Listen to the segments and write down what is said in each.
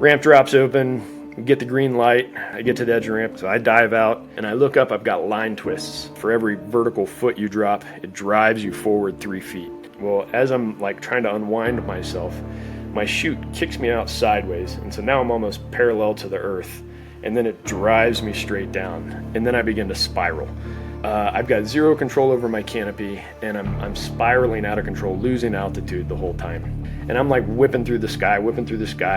Ramp drops open, get the green light, I get to the edge of the ramp, so I dive out, and I look up, I've got line twists. For every vertical foot you drop, it drives you forward 3 feet. Well, as I'm like trying to unwind myself, my chute kicks me out sideways, and so now I'm almost parallel to the earth, and then it drives me straight down, and then I begin to spiral. I've got zero control over my canopy, and I'm spiraling out of control, losing altitude the whole time. And I'm like whipping through the sky,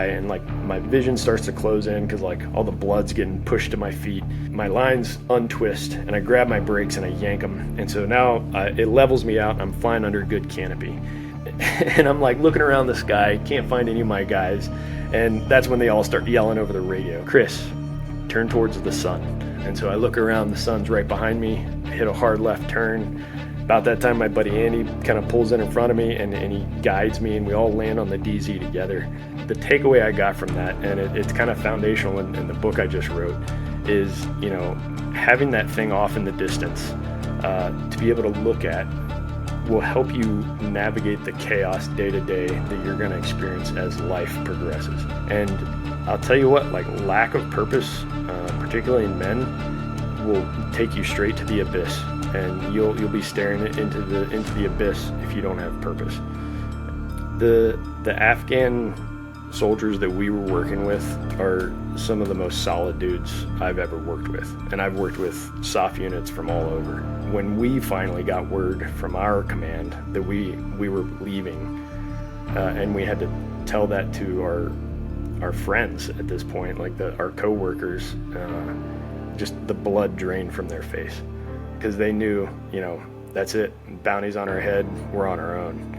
and like my vision starts to close in because like all the blood's getting pushed to my feet. My lines untwist, and I grab my brakes and I yank them. And so now it levels me out, and I'm flying under a good canopy. And I'm like looking around the sky, can't find any of my guys. And that's when they all start yelling over the radio, "Chris, turn towards the sun." And so I look around, the sun's right behind me, hit a hard left turn. About that time, my buddy Andy kind of pulls in front of me, and he guides me, and we all land on the DZ together. The takeaway I got from that, and it's kind of foundational in the book I just wrote, is, you know, having that thing off in the distance to be able to look at will help you navigate the chaos day to day that you're going to experience as life progresses. And I'll tell you what, like lack of purpose, particularly in men, will take you straight to the abyss, and you'll be staring into the abyss if you don't have purpose. The Afghan soldiers that we were working with are some of the most solid dudes I've ever worked with, and I've worked with SOF units from all over. When we finally got word from our command that we were leaving, and we had to tell that to our friends at this point, like our co-workers, just the blood drained from their face, because they knew, you know, that's it, bounty's on our head, we're on our own.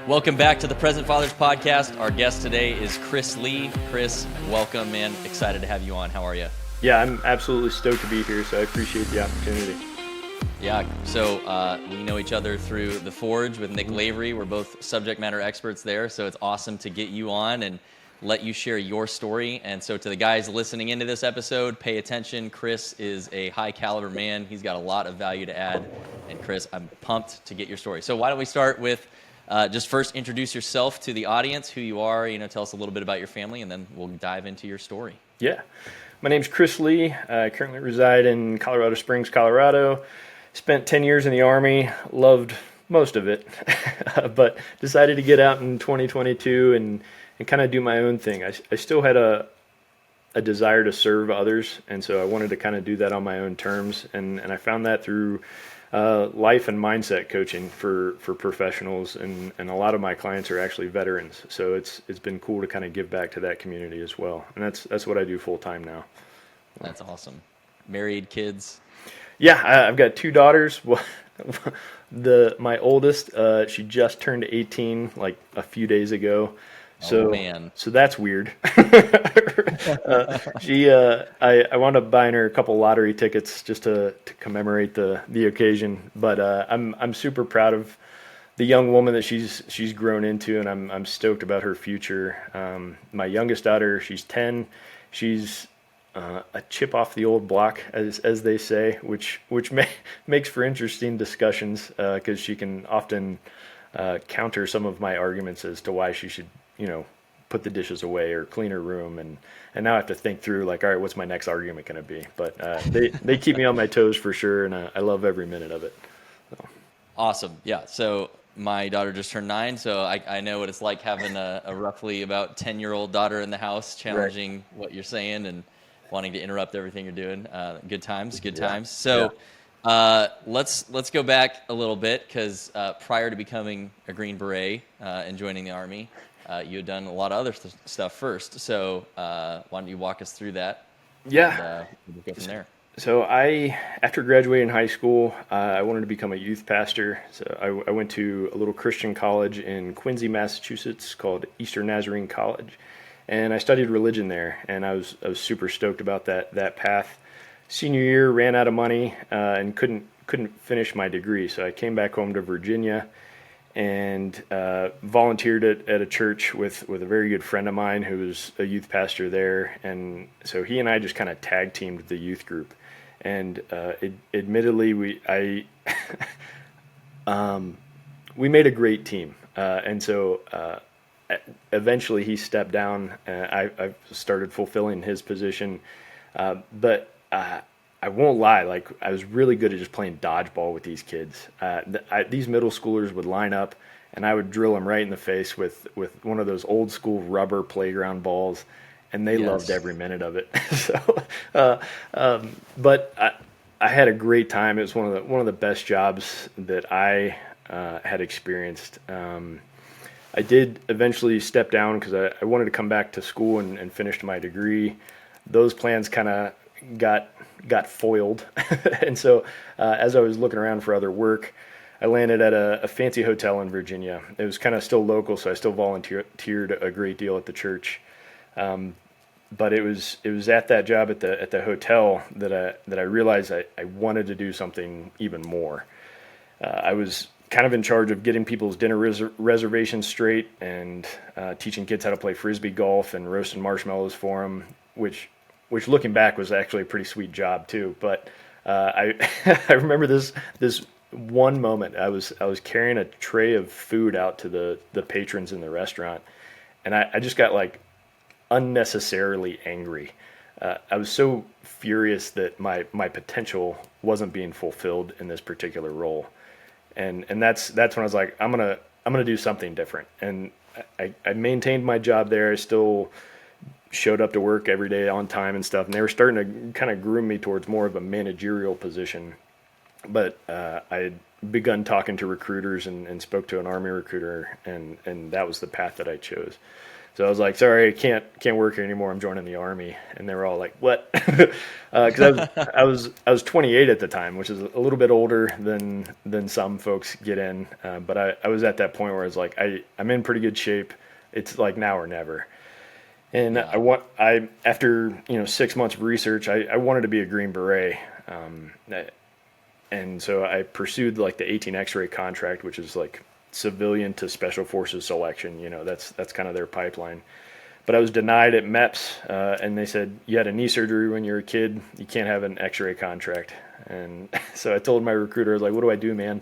Welcome back to the Present Fathers Podcast. Our guest today is Chris Lee. Chris, welcome, man. Excited to have you on. How are you? Yeah, I'm absolutely stoked to be here, so I appreciate the opportunity. Yeah, so we know each other through The Forge with Nick Lavery. We're both subject matter experts there, so it's awesome to get you on and let you share your story. And so to the guys listening into this episode, pay attention. Chris is a high caliber man. He's got a lot of value to add. And Chris, I'm pumped to get your story. So why don't we start with just first introduce yourself to the audience, who you are, tell us a little bit about your family, and then we'll dive into your story. Yeah. My name's Chris Lee. I currently reside in Colorado Springs, Colorado. Spent 10 years in the Army, loved most of it, but decided to get out in 2022 and kind of do my own thing. I still had a desire to serve others, and so I wanted to kind of do that on my own terms, and I found that through life and mindset coaching for professionals, and a lot of my clients are actually veterans, so it's been cool to kind of give back to that community as well, and that's what I do full time now. That's awesome. Married, kids? Yeah, I've got 2 daughters. My oldest, she just turned 18 like a few days ago. So, man. So that's weird. I wound up buying her a couple lottery tickets just to commemorate the occasion. But I'm super proud of the young woman that she's grown into, and I'm stoked about her future. My youngest daughter, she's 10. She's a chip off the old block, as they say, which makes for interesting discussions because she can often counter some of my arguments as to why she should, put the dishes away or clean her room, and now I have to think through like, all right, what's my next argument going to be? But they keep me on my toes for sure, and I love every minute of it. So. Awesome. Yeah. So my daughter just turned 9, so I know what it's like having a roughly about 10-year-old daughter in the house, challenging right. What you're saying and wanting to interrupt everything you're doing. Good times. So let's go back a little bit, because prior to becoming a Green Beret and joining the Army, you had done a lot of other stuff first. So why don't you walk us through that? Yeah. And we'll go from there. So after graduating high school, I wanted to become a youth pastor. So I went to a little Christian college in Quincy, Massachusetts called Eastern Nazarene College. And I studied religion there, and I was super stoked about that path. Senior year, ran out of money and couldn't finish my degree, so I came back home to Virginia and volunteered at a church with a very good friend of mine who was a youth pastor there. And so he and I just kind of tag teamed the youth group. And admittedly, we made a great team. And so eventually he stepped down. I started fulfilling his position. But I won't lie, like I was really good at just playing dodgeball with these kids. These middle schoolers would line up, and I would drill them right in the face with one of those old school rubber playground balls, and they loved Yes. every minute of it. So, but I had a great time. It was one of the best jobs that I had experienced. I did eventually step down because I wanted to come back to school and finish my degree. Those plans kind of got foiled, and so as I was looking around for other work, I landed at a fancy hotel in Virginia. It was kind of still local, so I still volunteered a great deal at the church. But it was at that job at the hotel that I realized I wanted to do something even more. I was kind of in charge of getting people's dinner reservations straight and teaching kids how to play frisbee golf and roasting marshmallows for them, which looking back was actually a pretty sweet job too. But I I remember this one moment. I was carrying a tray of food out to the patrons in the restaurant, and I just got like unnecessarily angry. I was so furious that my potential wasn't being fulfilled in this particular role, and that's when I was like, I'm gonna do something different. And I maintained my job there. I still showed up to work every day on time and stuff, and they were starting to kind of groom me towards more of a managerial position. But I had begun talking to recruiters and spoke to an Army recruiter, and that was the path that I chose. So I was like, sorry, I can't work here anymore. I'm joining the Army. And they were all like, what? Because I was 28 at the time, which is a little bit older than some folks get in. But I was at that point where I was like, I'm in pretty good shape. It's like now or never. And Yeah. I after 6 months of research, I wanted to be a Green Beret. And so I pursued like the 18 X-ray contract, which is like civilian to special forces selection. That's kind of their pipeline. But I was denied at MEPS, and they said, you had a knee surgery when you were a kid, you can't have an X-ray contract. And so I told my recruiter, I was like, what do I do, man?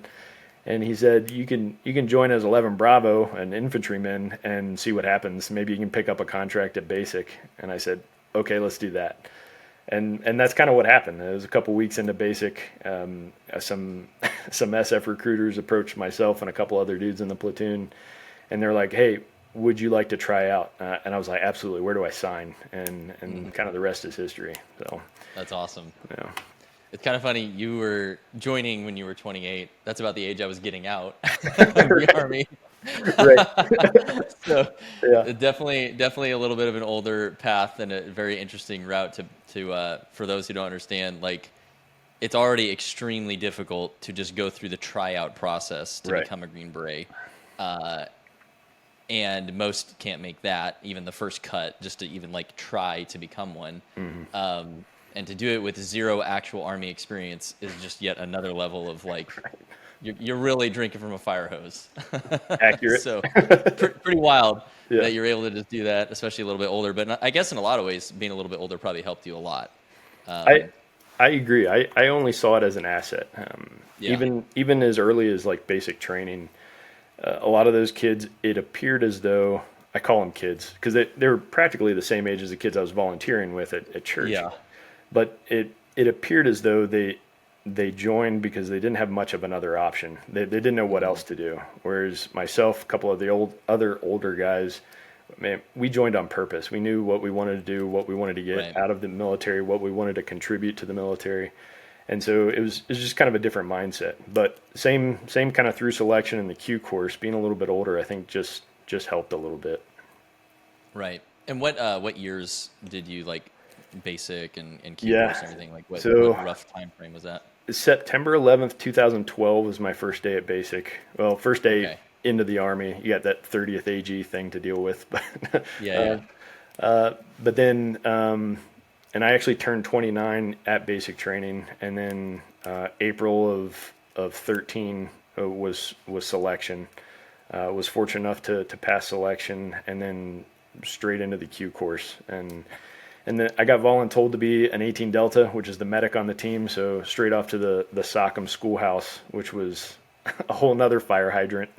And he said, you can join as 11 Bravo, an infantryman, and see what happens. Maybe you can pick up a contract at basic. And I said, okay, let's do that. And that's kind of what happened. It was a couple weeks into basic. Some SF recruiters approached myself and a couple other dudes in the platoon, and they're like, "Hey, would you like to try out?" And I was like, "Absolutely. Where do I sign?" And kind of the rest is history. So That's awesome. yeah, It's kind of funny. You were joining when you were 28. That's about the age I was getting out of the Army. right. So Yeah, definitely a little bit of an older path and a very interesting route to for those who don't understand. Like, it's already extremely difficult to just go through the tryout process to right. become a Green Beret. And most can't make that, even the first cut, just to even like try to become one. And to do it with zero actual Army experience is just yet another level of like, you're really drinking from a fire hose. Accurate. So pretty wild Yeah. that you're able to just do that, especially a little bit older. But I guess in a lot of ways, being a little bit older probably helped you a lot. I I agree. I only saw it as an asset. Yeah. Even as early as like basic training, a lot of those kids, it appeared as though I call them kids because they were practically the same age as the kids I was volunteering with at church. Yeah. But it appeared as though they joined because they didn't have much of another option. They didn't know what else to do. Whereas myself, a couple of the other older guys, man, we joined on purpose. We knew what we wanted to do, what we wanted to get Right. out of the military, what we wanted to contribute to the military. And so it was just kind of a different mindset. But same kind of through selection in the Q course, being a little bit older, I think just helped a little bit. Right. And what years did you like basic and Q Yeah. course and everything? Like what So rough time frame was that? September 11th, 2012 was my first day at basic. Well, first day Okay. into the Army. You got that 30th AG thing to deal with. But, Yeah. but then, and I actually turned 29 at basic training. And then April of 13 was selection. Was fortunate enough to pass selection, and then straight into the Q course. And then I got voluntold to be an 18 Delta, which is the medic on the team. So straight off to the Sockham schoolhouse, which was a whole nother fire hydrant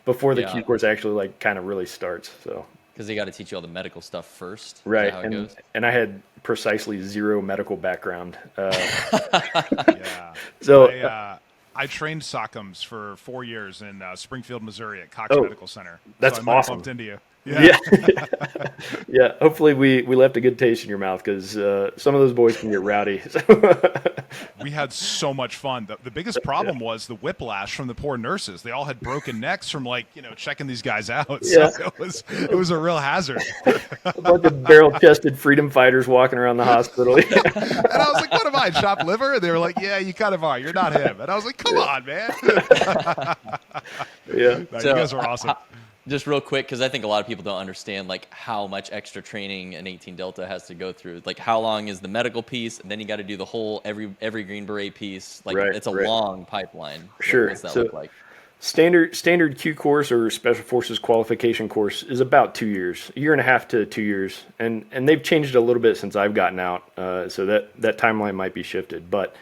before the Yeah. Q course actually like kind of really starts. So Because they got to teach you all the medical stuff first. Is that right, how it goes? and I had precisely zero medical background. Yeah. So I trained Sockums for 4 years in Springfield, Missouri at Cox Oh, Medical Center. that's so I might have awesome. bumped into you. yeah, yeah. Hopefully we left a good taste in your mouth, because some of those boys can get rowdy. We had so much fun. The biggest problem was the whiplash from the poor nurses. They all had broken necks from checking these guys out. So Yeah. it was a real hazard. A bunch of barrel-chested freedom fighters walking around the hospital. And I was like, what am I, chopped liver? And they were like, yeah, you kind of are. You're not him. And I was like, come on, man. Yeah. No, So, you guys were awesome. Just real quick, because I think a lot of people don't understand like how much extra training an 18 Delta has to go through. Like, how long is the medical piece, and then you got to do the whole every Green Beret piece. Like, Right, it's a right. long pipeline. Sure. What's that So- look like? Standard Q course or Special Forces qualification course is about 2 years, a year and a half to 2 years, and they've changed a little bit since I've gotten out, so that timeline might be shifted. But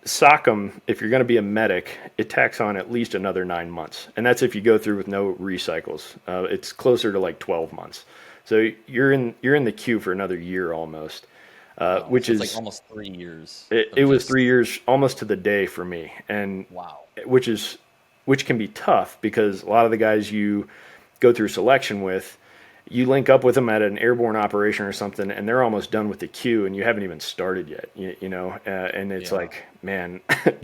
Sockham, if you're going to be a medic, it tacks on at least another 9 months, and that's if you go through with no recycles. It's closer to like 12 months, so you're in the queue for another year almost, which So is it's like almost 3 years. it of was just- 3 years almost to the day for me, and Wow. which can be tough, because a lot of the guys you go through selection with, you link up with them at an airborne operation or something, and they're almost done with the queue, and you haven't even started yet. You know, and it's Yeah. like, man,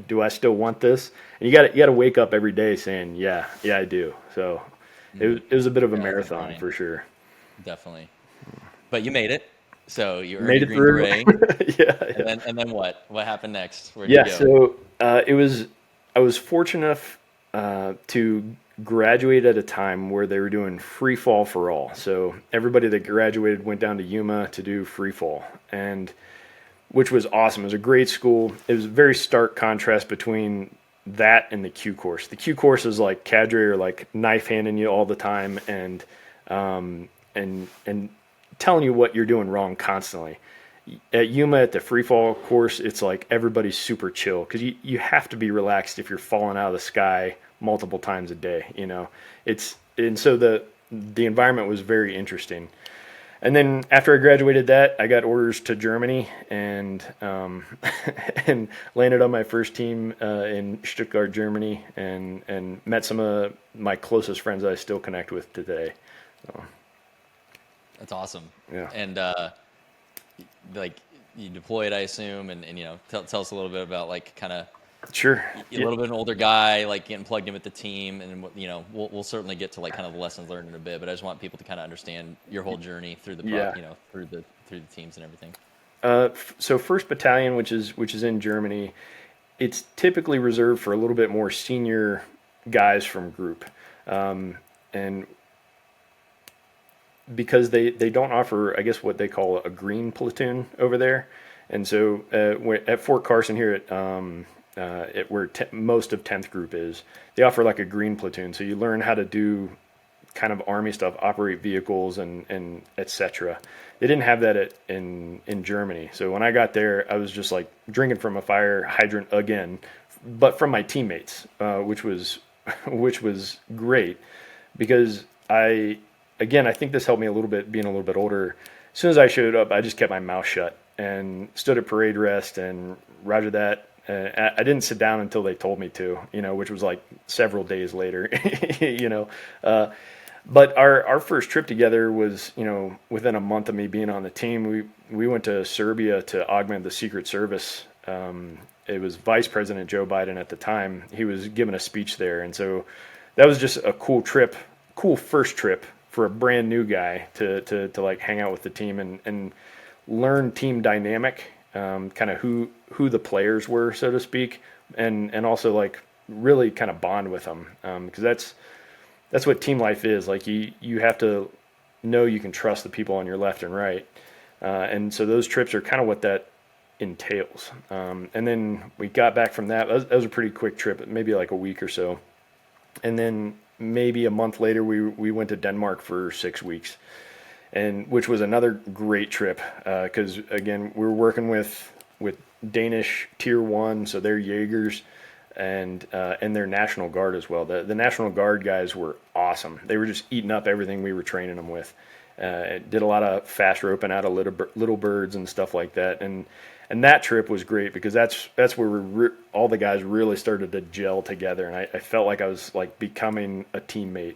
do I still want this? And you got to wake up every day saying, yeah, I do. So it was a bit of a Yeah, that's a marathon grind. for sure. Definitely. But you made it. So you earned Made a it Green through. Beret. Yeah. And then what? What happened next? Where'd Yeah, you go? so I was fortunate enough to graduate at a time where they were doing free fall for all. So everybody that graduated went down to Yuma to do free fall, and which was awesome. It was a great school. It was a very stark contrast between that and the Q course. The Q course is like cadre or like knife handing you all the time, and telling you what you're doing wrong constantly. At Yuma, at the free fall course, it's like everybody's super chill, because you have to be relaxed if you're falling out of the sky multiple times a day. And so the environment was very interesting. And then after I graduated that, I got orders to Germany, and and landed on my first team in Stuttgart, Germany, and met some of my closest friends that I still connect with today. That's awesome. Yeah. And like you deployed, I assume, and tell us a little bit about like kind of Sure. a little bit of an older guy, like getting plugged in with the team, and we'll certainly get to like kind of the lessons learned in a bit. But I just want people to kind of understand your whole journey through the Yeah. through the teams and everything. So First Battalion, which is in Germany, it's typically reserved for a little bit more senior guys from group, and because they don't offer, I guess, what they call a green platoon over there, and so at Fort Carson here at where most of 10th Group is, they offer like a green platoon, so you learn how to do kind of Army stuff, operate vehicles, and etc. They didn't have that in Germany. So when I got there, I was just like drinking from a fire hydrant again, but from my teammates, which was great, because I think this helped me a little bit being a little bit older. As soon as I showed up, I just kept my mouth shut and stood at parade rest and roger that. I didn't sit down until they told me to, which was like several days later, But our first trip together was, within a month of me being on the team. We went to Serbia to augment the Secret Service. It was Vice President Joe Biden at the time. He was giving a speech there, and so that was just a cool first trip for a brand new guy to like hang out with the team and learn team dynamic, kind of who the players were, so to speak, and also like really kind of bond with them, because that's what team life is. Like you have to know you can trust the people on your left and right, and so those trips are kind of what that entails. And then we got back from that. That was a pretty quick trip, maybe like a week or so, and then maybe a month later, we went to Denmark for 6 weeks, and which was another great trip because again we were working with Danish Tier 1, so they're Jaegers, and their National Guard as well. The National Guard guys were awesome. They were just eating up everything we were training them with. Did a lot of fast roping out of little birds and stuff like that, and that trip was great because that's where all the guys really started to gel together, and I felt like I was like becoming a teammate.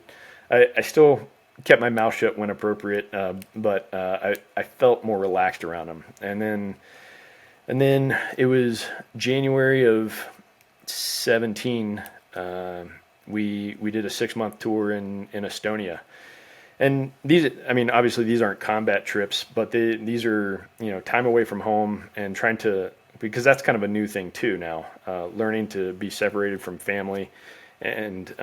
I still kept my mouth shut when appropriate, but I felt more relaxed around them. And then it was January of 17. We did a 6-month tour in Estonia. And these, I mean, obviously these aren't combat trips, but these are, time away from home and trying to, because that's kind of a new thing too now, learning to be separated from family, and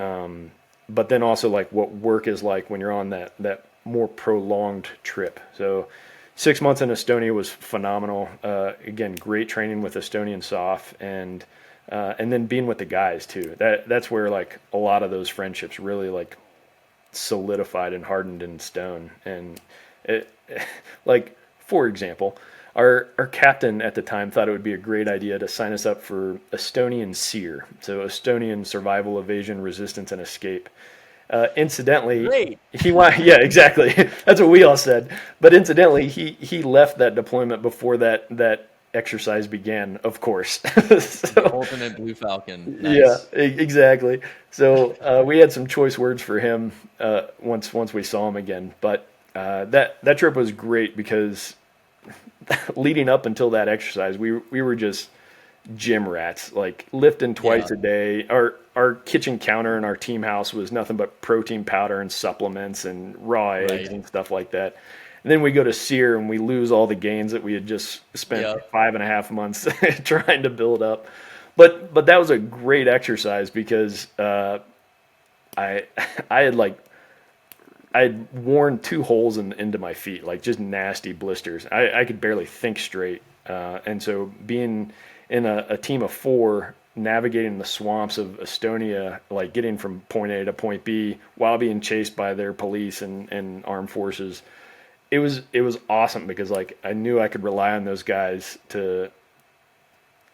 but then also like what work is like when you're on that more prolonged trip. So 6 months in Estonia was phenomenal. Again, great training with Estonian SOF, and then being with the guys too. That's where like a lot of those friendships really like solidified and hardened in stone. And it, like, for example, our captain at the time thought it would be a great idea to sign us up for Estonian SEER, so Estonian Survival, Evasion, Resistance, and Escape. Incidentally, Great. yeah, exactly. That's what we all said. But incidentally, he left that deployment before that exercise began, of course. The ultimate Blue Falcon. Nice. Yeah, exactly. So we had some choice words for him once we saw him again. But that trip was great because leading up until that exercise, we were just gym rats, like lifting twice a day. Our kitchen counter in our team house was nothing but protein powder and supplements and raw eggs and stuff like that. And then we go to SEER and we lose all the gains that we had just spent 5.5 months trying to build up. But that was a great exercise because I had worn 2 holes into my feet, like just nasty blisters. I could barely think straight, and so being in a team of 4, navigating the swamps of Estonia, like getting from point A to point B while being chased by their police and armed forces. It was awesome because like I knew I could rely on those guys to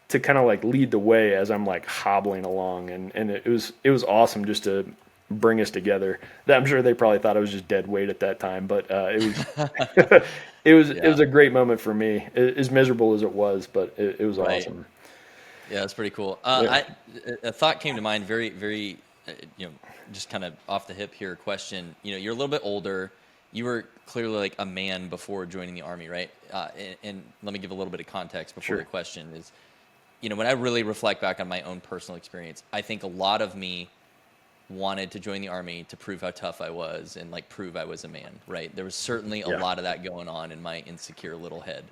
kind of like lead the way as I'm like hobbling along, and it was awesome just to bring us together. I'm sure they probably thought I was just dead weight at that time, but it was it was a great moment for me. As miserable as it was, but it was awesome. Yeah, that's pretty cool. A thought came to mind, very, very, just kind of off the hip here. Question. You're a little bit older. You were clearly like a man before joining the Army, right? And let me give a little bit of context before the question is, when I really reflect back on my own personal experience, I think a lot of me wanted to join the Army to prove how tough I was and like prove I was a man, right? There was certainly a lot of that going on in my insecure little head.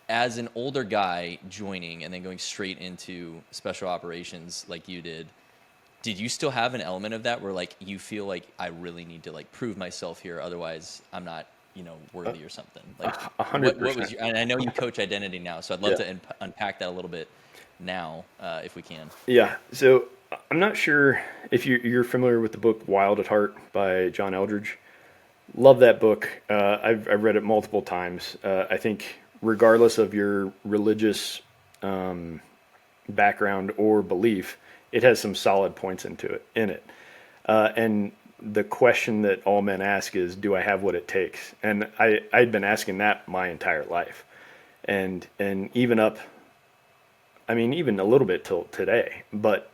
As an older guy joining and then going straight into special operations like you did you still have an element of that where like you feel like I really need to like prove myself here, otherwise I'm not worthy or something? Like 100%. What was and I know you coach identity now, so I'd love to unpack that a little bit now if we can. Yeah. So I'm not sure if you're familiar with the book Wild at Heart by John Eldridge. Love that book. I've read it multiple times. I think regardless of your religious background or belief, it has some solid points in it. And the question that all men ask is, do I have what it takes? And I'd been asking that my entire life. And even a little bit till today. But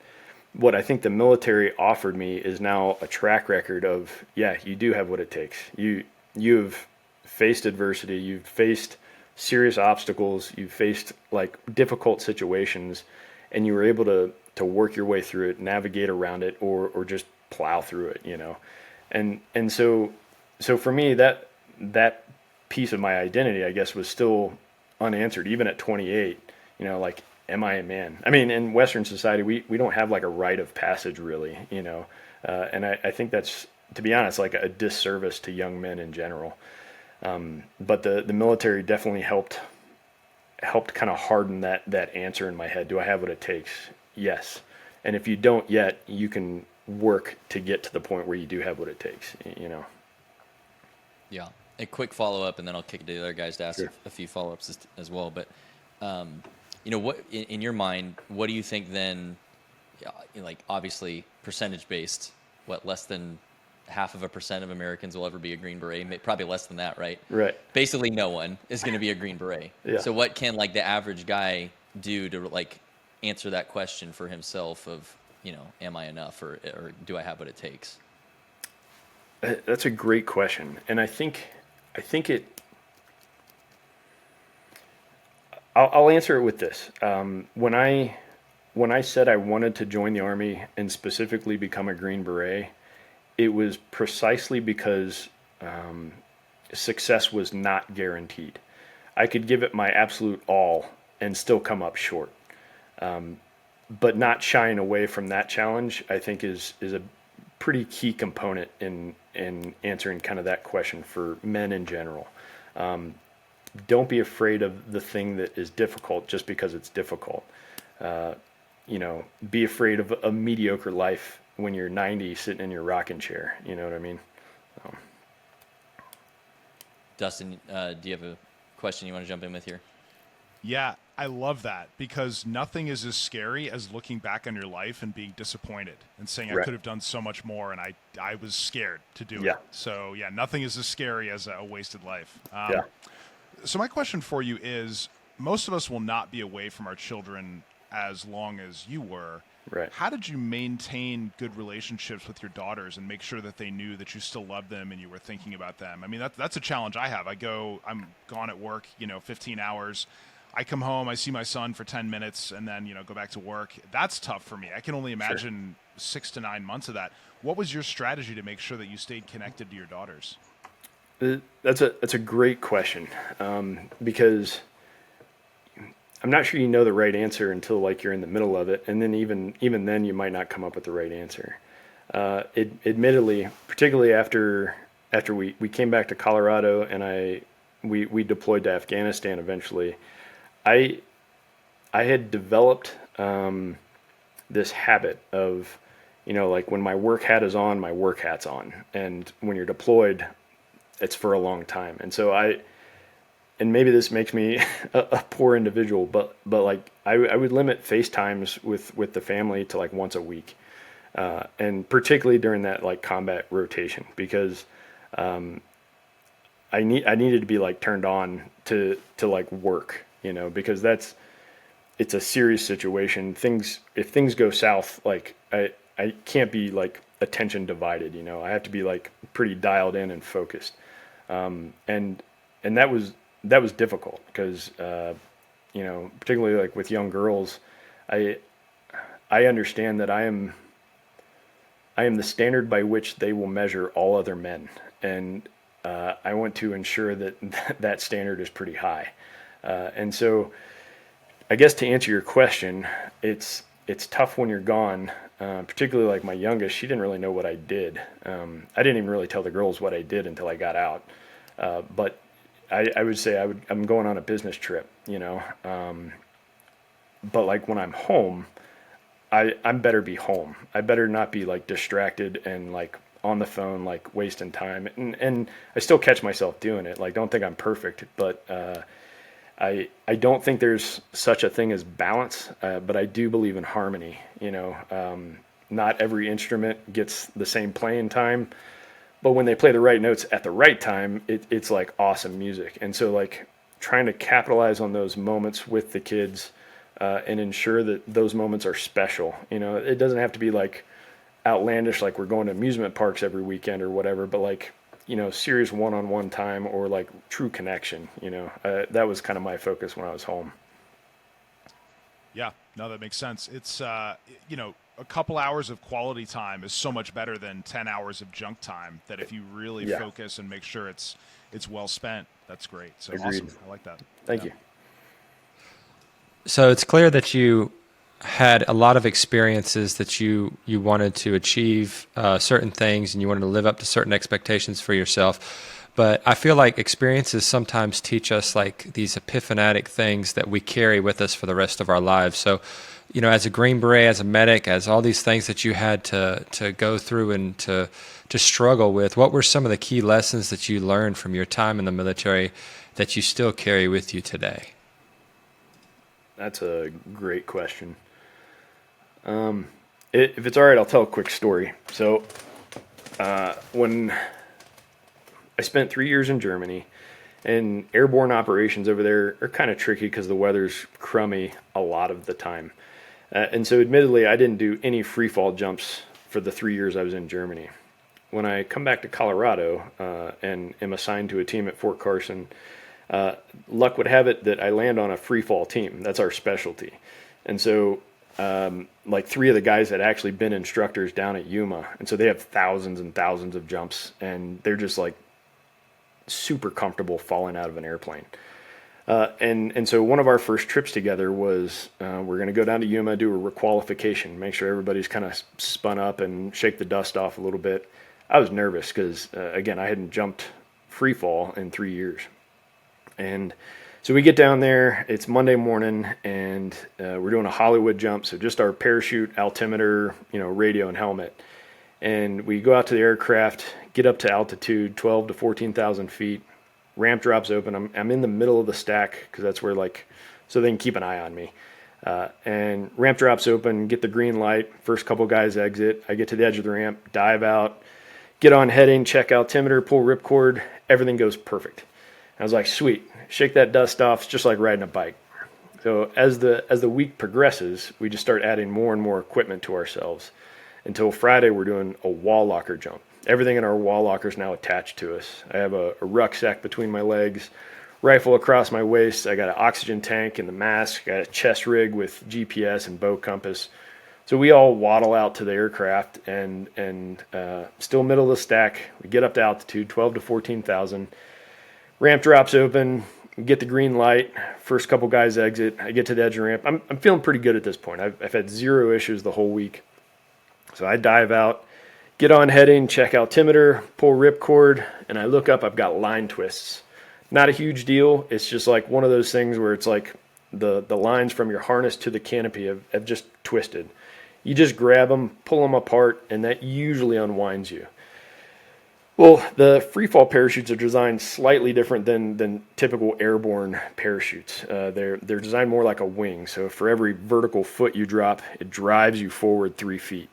what I think the military offered me is now a track record of, you do have what it takes. You've faced adversity, you've faced serious obstacles, you've faced like difficult situations, and you were able to work your way through it, navigate around it, or just plow through it, And so for me, that piece of my identity, I guess, was still unanswered, even at 28, like, am I a man? I mean, in Western society, we don't have like a rite of passage really, and I think that's, to be honest, like a disservice to young men in general. But the military definitely helped kind of harden that answer in my head. Do I have what it takes? Yes. And if you don't yet, you can work to get to the point where you do have what it takes, you know. Yeah. A quick follow up, and then I'll kick it to the other guys to ask Sure. a few follow ups as well. But, you know, what in your mind, what do you think then? Like obviously percentage based, what less than 0.5% of Americans will ever be a Green Beret? Probably less than that, right? Right. Basically, no one is going to be a Green Beret. Yeah. So, what can like the average guy do to like answer that question for himself? Of, you know, am I enough, or do I have what it takes? That's a great question, and I think it. I'll answer it with this. When I said I wanted to join the Army and specifically become a Green Beret, it was precisely because success was not guaranteed. I could give it my absolute all and still come up short. But not shying away from that challenge, I think, is a pretty key component in answering kind of that question for men in general. Don't be afraid of the thing that is difficult just because it's difficult. You know, be afraid of a mediocre life when you're 90 sitting in your rocking chair. You know what I mean? Dustin, do you have a question you want to jump in with here? Yeah, I love that, because nothing is as scary as looking back on your life and being disappointed and saying, I Right. could have done so much more, and I was scared to do Yeah. it. So, yeah, nothing is as scary as a wasted life. Yeah. So my question for you is, most of us will not be away from our children as long as you were. Right. How did you maintain good relationships with your daughters and make sure that they knew that you still loved them and you were thinking about them? I mean, that's a challenge I have. I'm gone at work, 15 hours. I come home, I see my son for 10 minutes, and then, go back to work. That's tough for me. I can only imagine 6 to 9 months of that. What was your strategy to make sure that you stayed connected to your daughters? That's a great question, because I'm not sure you know the right answer until like you're in the middle of it, and then even then you might not come up with the right answer. Admittedly, particularly after we came back to Colorado and we deployed to Afghanistan eventually, I had developed this habit of, like when my work hat is on, my work hat's on, and when you're deployed, it's for a long time. And so and maybe this makes me a poor individual, but like I would limit FaceTimes with the family to like once a week, and particularly during that like combat rotation, because I needed to be like turned on to like work, because it's a serious situation. If things go south, like I can't be like attention divided, I have to be like pretty dialed in and focused. And that was difficult because, particularly like with young girls, I understand that I am the standard by which they will measure all other men. And, I want to ensure that standard is pretty high. And so I guess to answer your question, it's tough when you're gone, particularly like my youngest. She didn't really know what I did. I didn't even really tell the girls what I did until I got out. But I would say I'm going on a business trip, but like when I'm home, I'm better be home. I better not be like distracted and like on the phone, like wasting time. And I still catch myself doing it. Like, don't think I'm perfect, but I don't think there's such a thing as balance, but I do believe in harmony. Not every instrument gets the same playing time, but when they play the right notes at the right time, it's like awesome music. And so like trying to capitalize on those moments with the kids, and ensure that those moments are special. It doesn't have to be like outlandish, like we're going to amusement parks every weekend or whatever, but like, serious one-on-one time or like true connection. That was kind of my focus when I was home. Yeah, no, that makes sense. It's, a couple hours of quality time is so much better than 10 hours of junk time, that if you really focus and make sure it's well spent, that's great. So Agreed. Awesome. I like that. Thank you. So it's clear that you had a lot of experiences that you wanted to achieve certain things, and you wanted to live up to certain expectations for yourself. But I feel like experiences sometimes teach us like these epiphanatic things that we carry with us for the rest of our lives. So as a Green Beret, as a medic, as all these things that you had to go through and to struggle with, what were some of the key lessons that you learned from your time in the military that you still carry with you today? That's a great question. If it's all right, I'll tell a quick story. So, when I spent 3 years in Germany, and airborne operations over there are kind of tricky because the weather's crummy a lot of the time. And so, admittedly, I didn't do any free fall jumps for the 3 years I was in Germany. When I come back to Colorado and am assigned to a team at Fort Carson, luck would have it that I land on a free fall team. That's our specialty. And so, like 3 of the guys had actually been instructors down at Yuma. And so they have thousands and thousands of jumps, and they're just like super comfortable falling out of an airplane. And so one of our first trips together was we're going to go down to Yuma, do a requalification, make sure everybody's kind of spun up and shake the dust off a little bit. I was nervous because, again, I hadn't jumped free fall in 3 years. And so we get down there, it's Monday morning, and we're doing a Hollywood jump, so just our parachute, altimeter, radio and helmet. And we go out to the aircraft, get up to altitude, 12 to 14,000 feet. Ramp drops open. I'm in the middle of the stack because that's where, so they can keep an eye on me. And ramp drops open, get the green light. First couple guys exit. I get to the edge of the ramp, dive out, get on heading, check altimeter, pull ripcord. Everything goes perfect. I was like, sweet, shake that dust off. It's just like riding a bike. So as the week progresses, we just start adding more and more equipment to ourselves. Until Friday, we're doing a wall locker jump. Everything in our wall locker is now attached to us. I have a rucksack between my legs, rifle across my waist. I got an oxygen tank and the mask. I got a chest rig with GPS and bow compass. So we all waddle out to the aircraft and still middle of the stack. We get up to altitude, 12 to 14,000. Ramp drops open. We get the green light. First couple guys exit. I get to the edge of the ramp. I'm feeling pretty good at this point. I've had 0 issues the whole week. So I dive out, get on heading, check altimeter, pull ripcord, and I look up, I've got line twists. Not a huge deal. It's just like one of those things where it's like the lines from your harness to the canopy have just twisted. You just grab them, pull them apart, and that usually unwinds you. Well, the freefall parachutes are designed slightly different than typical airborne parachutes. They're designed more like a wing. So for every vertical foot you drop, it drives you forward 3 feet.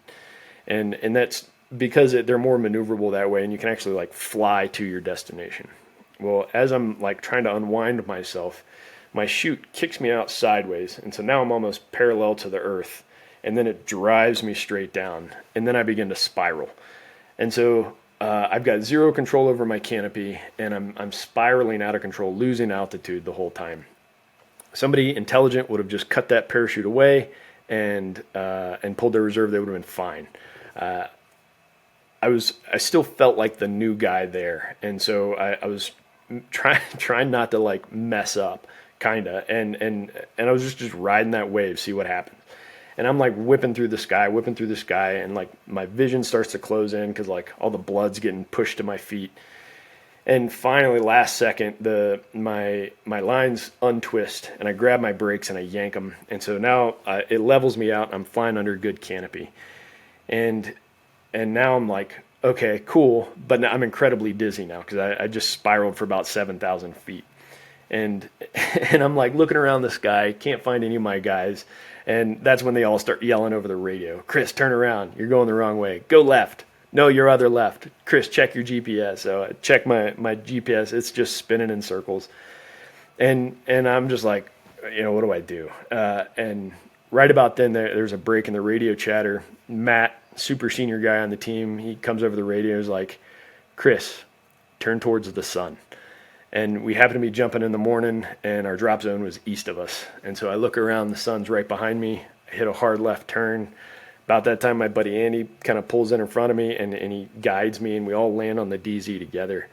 And that's because they're more maneuverable that way, and you can actually fly to your destination. Well, as I'm trying to unwind myself, my chute kicks me out sideways, and so now I'm almost parallel to the earth, and then it drives me straight down, and then I begin to spiral. And so I've got 0 control over my canopy, and I'm spiraling out of control, losing altitude the whole time. Somebody intelligent would have just cut that parachute away and pulled their reserve. They would have been fine. I still felt like the new guy there, and so I was trying not to mess up, kinda, and I was just riding that wave, see what happens. And I'm whipping through the sky, and my vision starts to close in because all the blood's getting pushed to my feet. And finally, last second, my lines untwist, and I grab my brakes and I yank them, and so now it levels me out. I'm flying under good canopy, and now I'm okay, cool, but now I'm incredibly dizzy now because I just spiraled for about 7,000 feet. And I'm looking around the sky, can't find any of my guys, and that's when they all start yelling over the radio, Chris, turn around, you're going the wrong way, go left, no, your other left, Chris, check your GPS. So I check my GPS, it's just spinning in circles, and I'm just what do I do? And right about then, there's a break in the radio chatter. Matt, super senior guy on the team, he comes over the radio, is Chris, turn towards the sun. And we happened to be jumping in the morning, and our drop zone was east of us. And so I look around, the sun's right behind me. I hit a hard left turn. About that time, my buddy Andy kind of pulls in front of me, and he guides me, and we all land on the DZ together.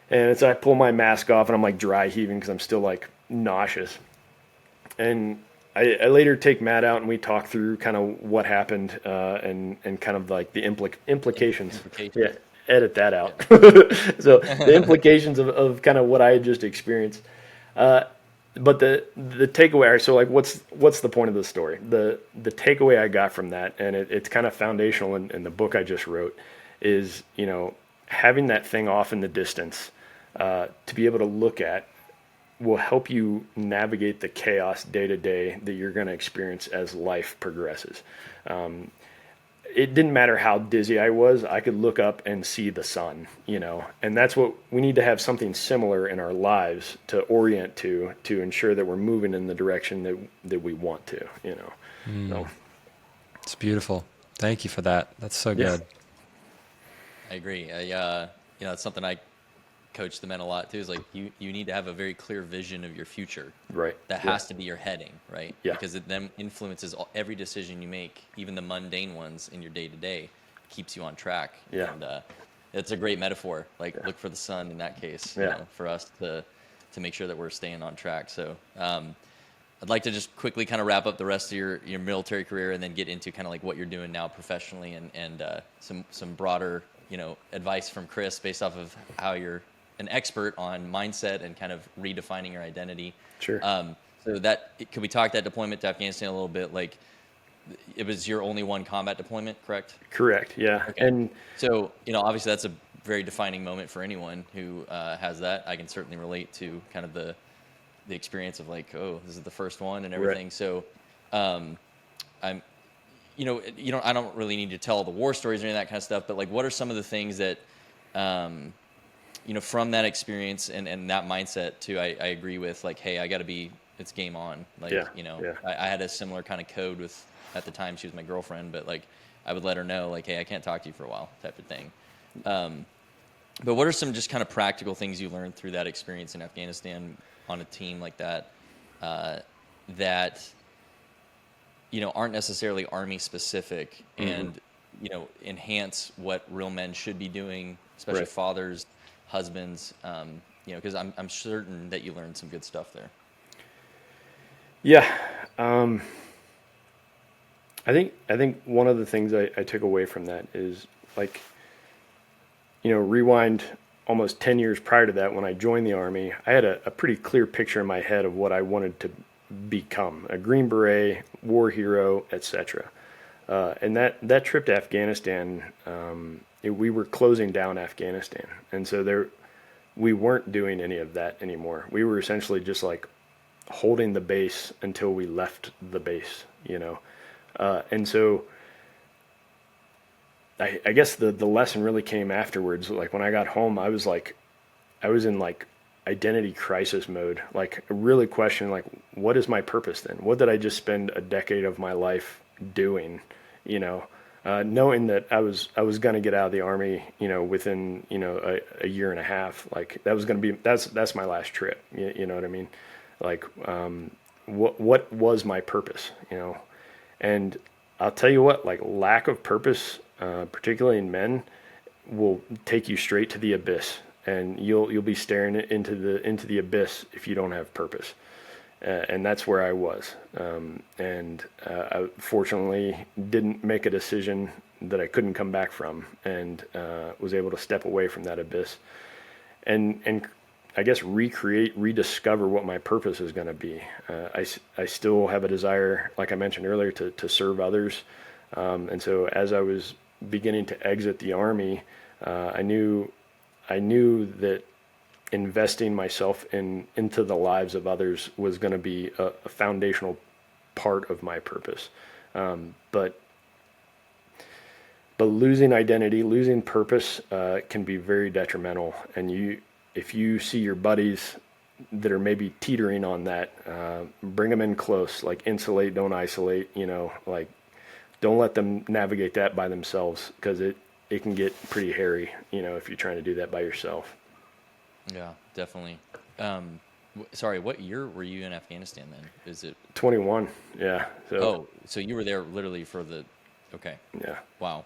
And so I pull my mask off, and I'm dry heaving because I'm still nauseous. And I later take Matt out, and we talk through kind of what happened and kind of the implications. Yeah. Edit that out. So the implications of kind of what I had just experienced. but the takeaway, so like what's the point of the story? The takeaway I got from that, and it's kind of foundational in the book I just wrote, is, you know, having that thing off in the distance, to be able to look at, will help you navigate the chaos day to day that you're going to experience as life progresses. It didn't matter how dizzy I was, I could look up and see the sun, you know, and that's what we need to have, something similar in our lives to orient to ensure that we're moving in the direction that we want to, you know. So, It's beautiful. Thank you for that. That's so yeah, good. I agree. You know, it's something I coach the men a lot too. Is like you need to have a very clear vision of your future. right. That Yeah. has to be your heading, right? Yeah. Because it then influences every decision you make, even the mundane ones in your day to day, keeps you on track. Yeah. And it's a great metaphor. Like look for the sun in that case. Yeah. You know, for us to make sure that we're staying on track. So. I'd like to just quickly kind of wrap up the rest of your military career and then get into kind of like what you're doing now professionally and some broader, you know, advice from Chris based off of how you're an expert on mindset and kind of redefining your identity. Sure. So that could we talk that deployment to Afghanistan a little bit? Like it was your only one combat deployment, correct? Correct. Yeah. Okay. And So, you know, obviously that's a very defining moment for anyone who has that. I can certainly relate to kind of the experience of like, oh, this is the first one and everything. Right. So, I'm, I don't really need to tell the war stories or any of that kind of stuff, but like, what are some of the things that, you know, from that experience and that mindset too, I agree with like, hey, it's game on. Like, Yeah, you know, yeah. I had a similar kind of code with, at the time she was my girlfriend, but like, I would let her know like, hey, I can't talk to you for a while type of thing. But what are some just kind of practical things you learned through that experience in Afghanistan on a team like that, that, you know, aren't necessarily Army specific and, you know, enhance what real men should be doing, especially Right. fathers, husbands, you know, because I'm certain that you learned some good stuff there. yeah, I think one of the things I took away from that is like, you know, rewind almost 10 years prior to that when I joined the Army, I had a pretty clear picture in my head of what I wanted to become, a Green Beret, war hero, etc. And that trip to Afghanistan, we were closing down Afghanistan. And so we weren't doing any of that anymore. We were essentially just like holding the base until we left the base, you know. And so I guess the lesson really came afterwards. Like when I got home, I was in like identity crisis mode, like really questioning like, what is my purpose then? What did I just spend a decade of my life doing? You know, knowing that I was going to get out of the Army, you know, within, you know, a year and a half, like that was going to be, that's my last trip. You know what I mean? Like, what was my purpose, you know? And I'll tell you what, like lack of purpose, particularly in men, will take you straight to the abyss, and you'll be staring into the abyss if you don't have purpose. And that's where I was. I fortunately didn't make a decision that I couldn't come back from, and was able to step away from that abyss, and I guess rediscover what my purpose is going to be. I still have a desire, like I mentioned earlier, to serve others. And so as I was beginning to exit the Army, I knew that investing myself into the lives of others was going to be a foundational part of my purpose. But losing identity, losing purpose, can be very detrimental. And if you see your buddies that are maybe teetering on that, bring them in close, like insulate, don't isolate, you know, like don't let them navigate that by themselves, because it can get pretty hairy, you know, if you're trying to do that by yourself. Yeah, definitely. Sorry, what year were you in Afghanistan then? Is it 21. Yeah. So, so you were there literally okay. yeah. Wow.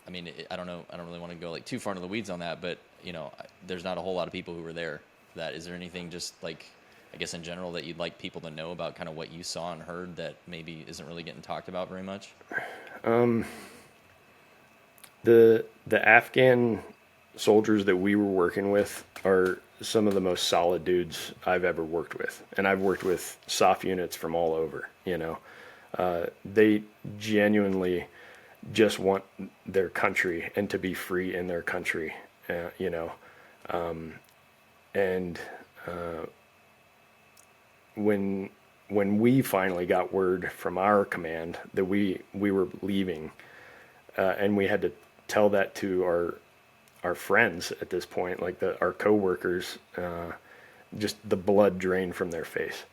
I mean, I don't know. I don't really want to go like too far into the weeds on that, but you know, there's not a whole lot of people who were there for that. Is there anything just like, I guess in general, that you'd like people to know about kind of what you saw and heard that maybe isn't really getting talked about very much? The Afghan soldiers that we were working with are some of the most solid dudes I've ever worked with. And I've worked with soft units from all over, you know. They genuinely just want their country and to be free in their country, you know. And when we finally got word from our command that we were leaving, and we had to tell that to our friends at this point, like our coworkers, just the blood drained from their face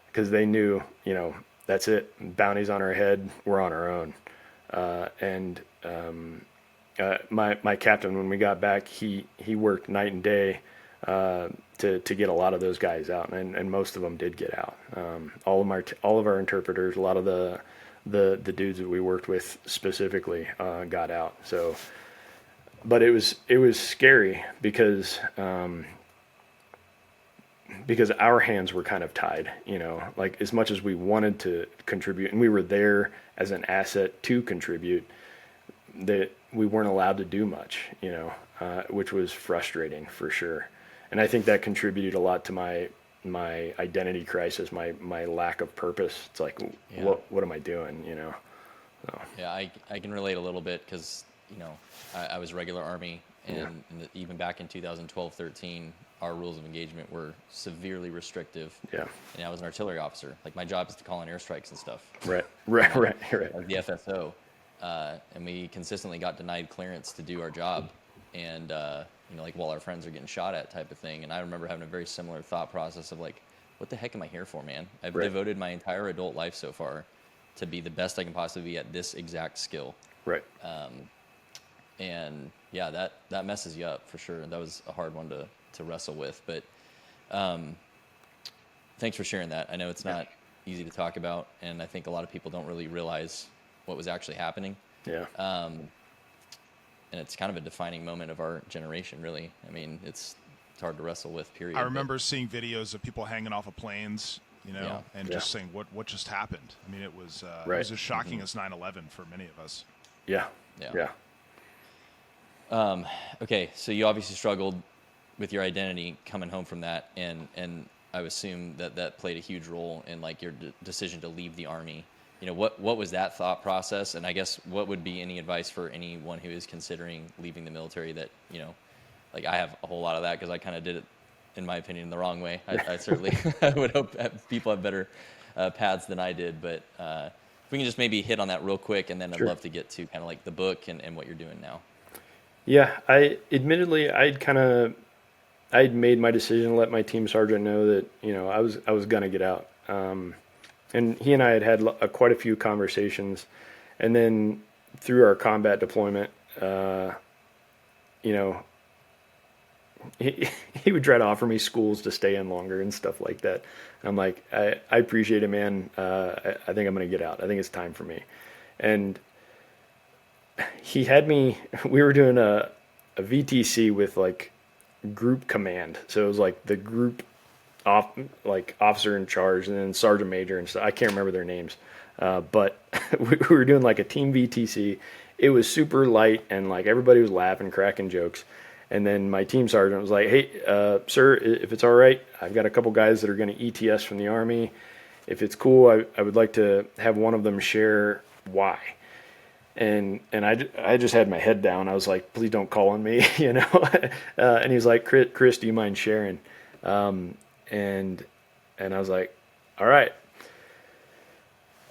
because they knew, you know, that's it. Bounty's on our head. We're on our own. My captain, when we got back, he worked night and day to get a lot of those guys out, and most of them did get out. All of our interpreters, a lot of the dudes that we worked with specifically got out. So, but it was scary because our hands were kind of tied, you know, like as much as we wanted to contribute and we were there as an asset to contribute, that we weren't allowed to do much, you know, which was frustrating for sure. And I think that contributed a lot to my identity crisis, my lack of purpose. It's like, what am I doing, you know? So. Yeah, I can relate a little bit because, you know, I was regular Army, and even back in 2012, 13, our rules of engagement were severely restrictive. Yeah. And I was an artillery officer. Like, my job is to call in airstrikes and stuff. Right. Like the FSO. And we consistently got denied clearance to do our job. And, you know, like while our friends are getting shot at type of thing. And I remember having a very similar thought process of like, what the heck am I here for, man? I've devoted my entire adult life so far to be the best I can possibly be at this exact skill. Right. And yeah, that messes you up for sure. That was a hard one to wrestle with, but thanks for sharing that. I know it's not easy to talk about, and I think a lot of people don't really realize what was actually happening. Yeah. And it's kind of a defining moment of our generation, really. I mean, it's hard to wrestle with, period. I remember seeing videos of people hanging off of planes, you know, and just saying, what just happened? I mean, it was as shocking as 9/11 for many of us. Yeah. Okay, so you obviously struggled with your identity coming home from that, and I assume that played a huge role in like your decision to leave the Army. You know, what was that thought process? And I guess what would be any advice for anyone who is considering leaving the military that, you know, like I have a whole lot of that because I kind of did it, in my opinion, the wrong way. I certainly I would hope people have better paths than I did. But if we can just maybe hit on that real quick, and then I'd love to get to kind of like the book and what you're doing now. Yeah, admittedly, I'd made my decision to let my team sergeant know that, you know, I was gonna get out. And he and I had quite a few conversations, and then through our combat deployment, you know, he would try to offer me schools to stay in longer and stuff like that. And I'm like, I appreciate it, man. I think I'm going to get out. I think it's time for me. And he had me, we were doing a VTC with like group command. So it was like the group officer in charge and then sergeant major and stuff. I can't remember their names. But we were doing like a team VTC. It was super light and like everybody was laughing, cracking jokes. And then my team sergeant was like, hey, sir, if it's all right, I've got a couple guys that are going to ETS from the Army. If it's cool, I would like to have one of them share why. And I just had my head down. I was like, please don't call on me, you know. And he was like, Chris, do you mind sharing? And I was like, all right.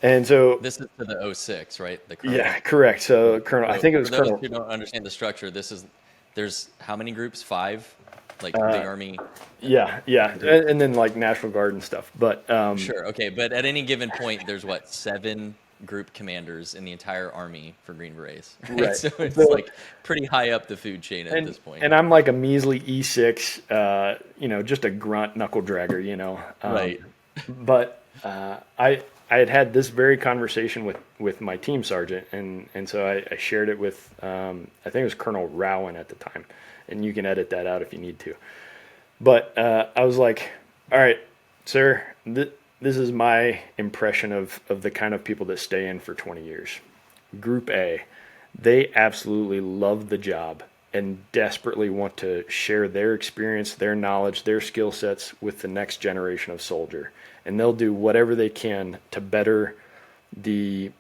And so this is for the 06, right? The Colonel. Yeah, correct. So Colonel, I think it was for those Colonel. who don't understand the structure, there's how many groups? 5, like the Army. Yeah, and then like National Guard and stuff. But Sure, okay, but at any given point, there's 7 group commanders in the entire Army for Green Berets. Right. So it's like pretty high up the food chain at this point. And I'm like a measly E6, you know, just a grunt knuckle dragger, you know. Right. But I had this very conversation with my team sergeant, and so I shared it with I think it was Colonel Rowan at the time, and you can edit that out if you need to. But I was like, all right, sir, this is my impression of the kind of people that stay in for 20 years. Group A, they absolutely love the job and desperately want to share their experience, their knowledge, their skill sets with the next generation of soldier. And they'll do whatever they can to better the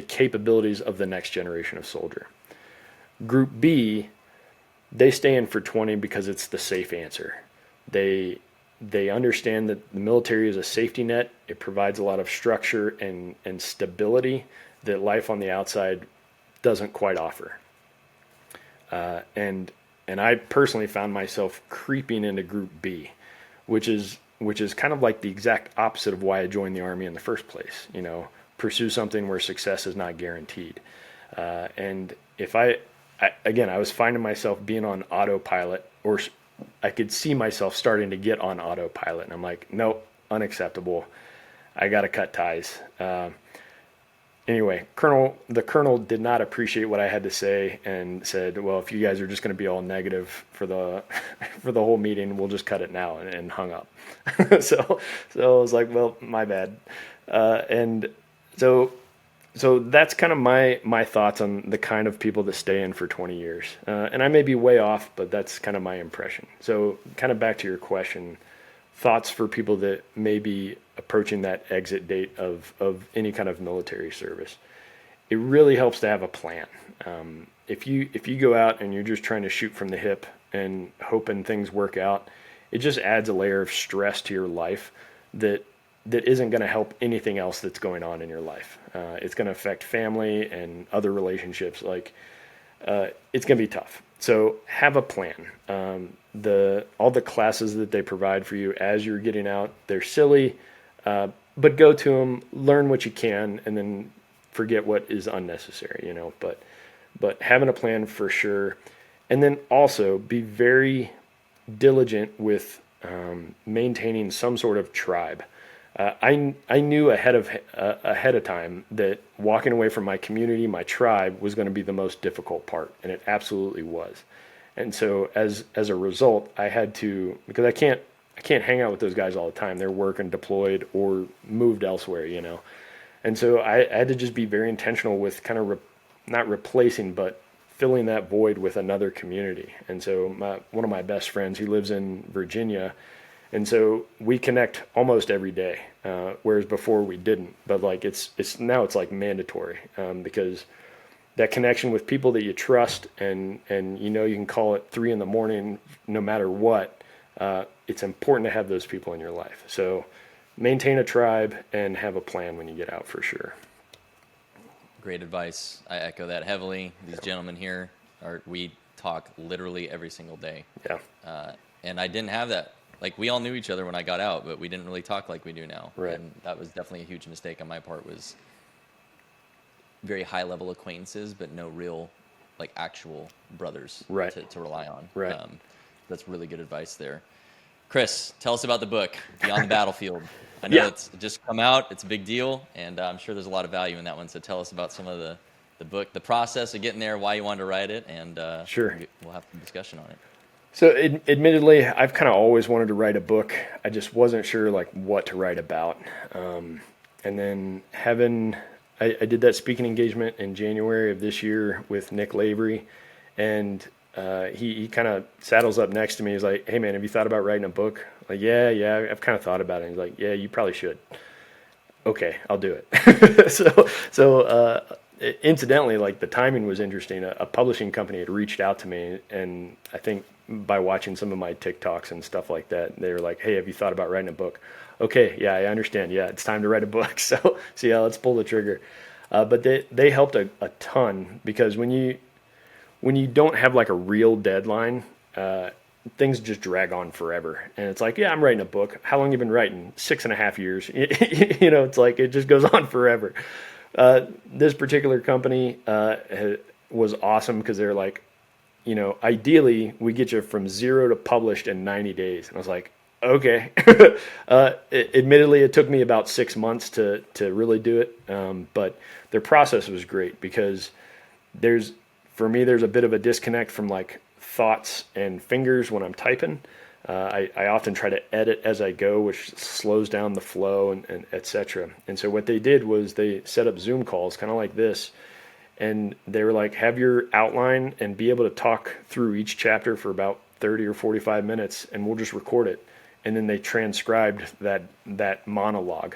capabilities of the next generation of soldier. Group B, they stay in for 20 because it's the safe answer. They understand that the military is a safety net. It provides a lot of structure and stability that life on the outside doesn't quite offer. And I personally found myself creeping into Group B, which is kind of like the exact opposite of why I joined the Army in the first place. You know, pursue something where success is not guaranteed. And if I was finding myself being on autopilot, or I could see myself starting to get on autopilot, and I'm like, nope, unacceptable. I got to cut ties. Anyway, the colonel did not appreciate what I had to say and said, well, if you guys are just going to be all negative for the whole meeting, we'll just cut it now, and hung up. So I was like, well, my bad. And so that's kind of my thoughts on the kind of people that stay in for 20 years. And I may be way off, but that's kind of my impression. So kind of back to your question, thoughts for people that may be approaching that exit date of any kind of military service. It really helps to have a plan. If you go out and you're just trying to shoot from the hip and hoping things work out, it just adds a layer of stress to your life that isn't going to help anything else that's going on in your life. It's going to affect family and other relationships. It's going to be tough. So have a plan. All the classes that they provide for you as you're getting out, they're silly, but go to them, learn what you can, and then forget what is unnecessary, you know. But having a plan for sure, and then also be very diligent with maintaining some sort of tribe. I knew ahead of time that walking away from my community, my tribe, was going to be the most difficult part, and it absolutely was. And so as a result, I had to, because I can't hang out with those guys all the time. They're working, deployed, or moved elsewhere, you know. And so I had to just be very intentional with kind of not replacing, but filling that void with another community. And so one of my best friends, he lives in Virginia. And so we connect almost every day, whereas before we didn't. But it's now it's like mandatory, because that connection with people that you trust and you know you can call at 3 a.m. no matter what. It's important to have those people in your life. So maintain a tribe and have a plan when you get out, for sure. Great advice. I echo that heavily. These gentlemen here we talk literally every single day. Yeah. And I didn't have that. Like, we all knew each other when I got out, but we didn't really talk like we do now. Right. And that was definitely a huge mistake on my part, was very high level acquaintances, but no real actual brothers right. to rely on. Right. That's really good advice there. Chris, tell us about the book, Beyond the Battlefield. I know it's just come out. It's a big deal, and I'm sure there's a lot of value in that one. So tell us about some of the book, the process of getting there, why you wanted to write it, and sure, we'll have some discussion on it. So admittedly, I've kind of always wanted to write a book. I just wasn't sure what to write about. And then I did that speaking engagement in January of this year with Nick Lavery, and he kind of saddles up next to me. He's like, "Hey man, have you thought about writing a book?" Like, yeah, I've kind of thought about it. And he's like, "Yeah, you probably should." Okay, I'll do it. So incidentally, the timing was interesting. A publishing company had reached out to me, and I think by watching some of my TikToks and stuff like that, they were like, "Hey, have you thought about writing a book?" Okay, yeah, I understand. Yeah, it's time to write a book. So yeah, let's pull the trigger. But they helped a ton, because when you don't have a real deadline, things just drag on forever. And it's like, yeah, I'm writing a book. How long have you been writing? 6.5 years. It's it just goes on forever. This particular company was awesome, because they're like, ideally we get you from 0 to published in 90 days. And I was like, okay. Admittedly, it took me about 6 months to really do it. But their process was great, because for me, there's a bit of a disconnect from thoughts and fingers when I'm typing. I often try to edit as I go, which slows down the flow and et cetera. And so what they did was they set up Zoom calls kind of like this, And they were like, have your outline and be able to talk through each chapter for about 30 or 45 minutes, and we'll just record it. And then they transcribed that monologue,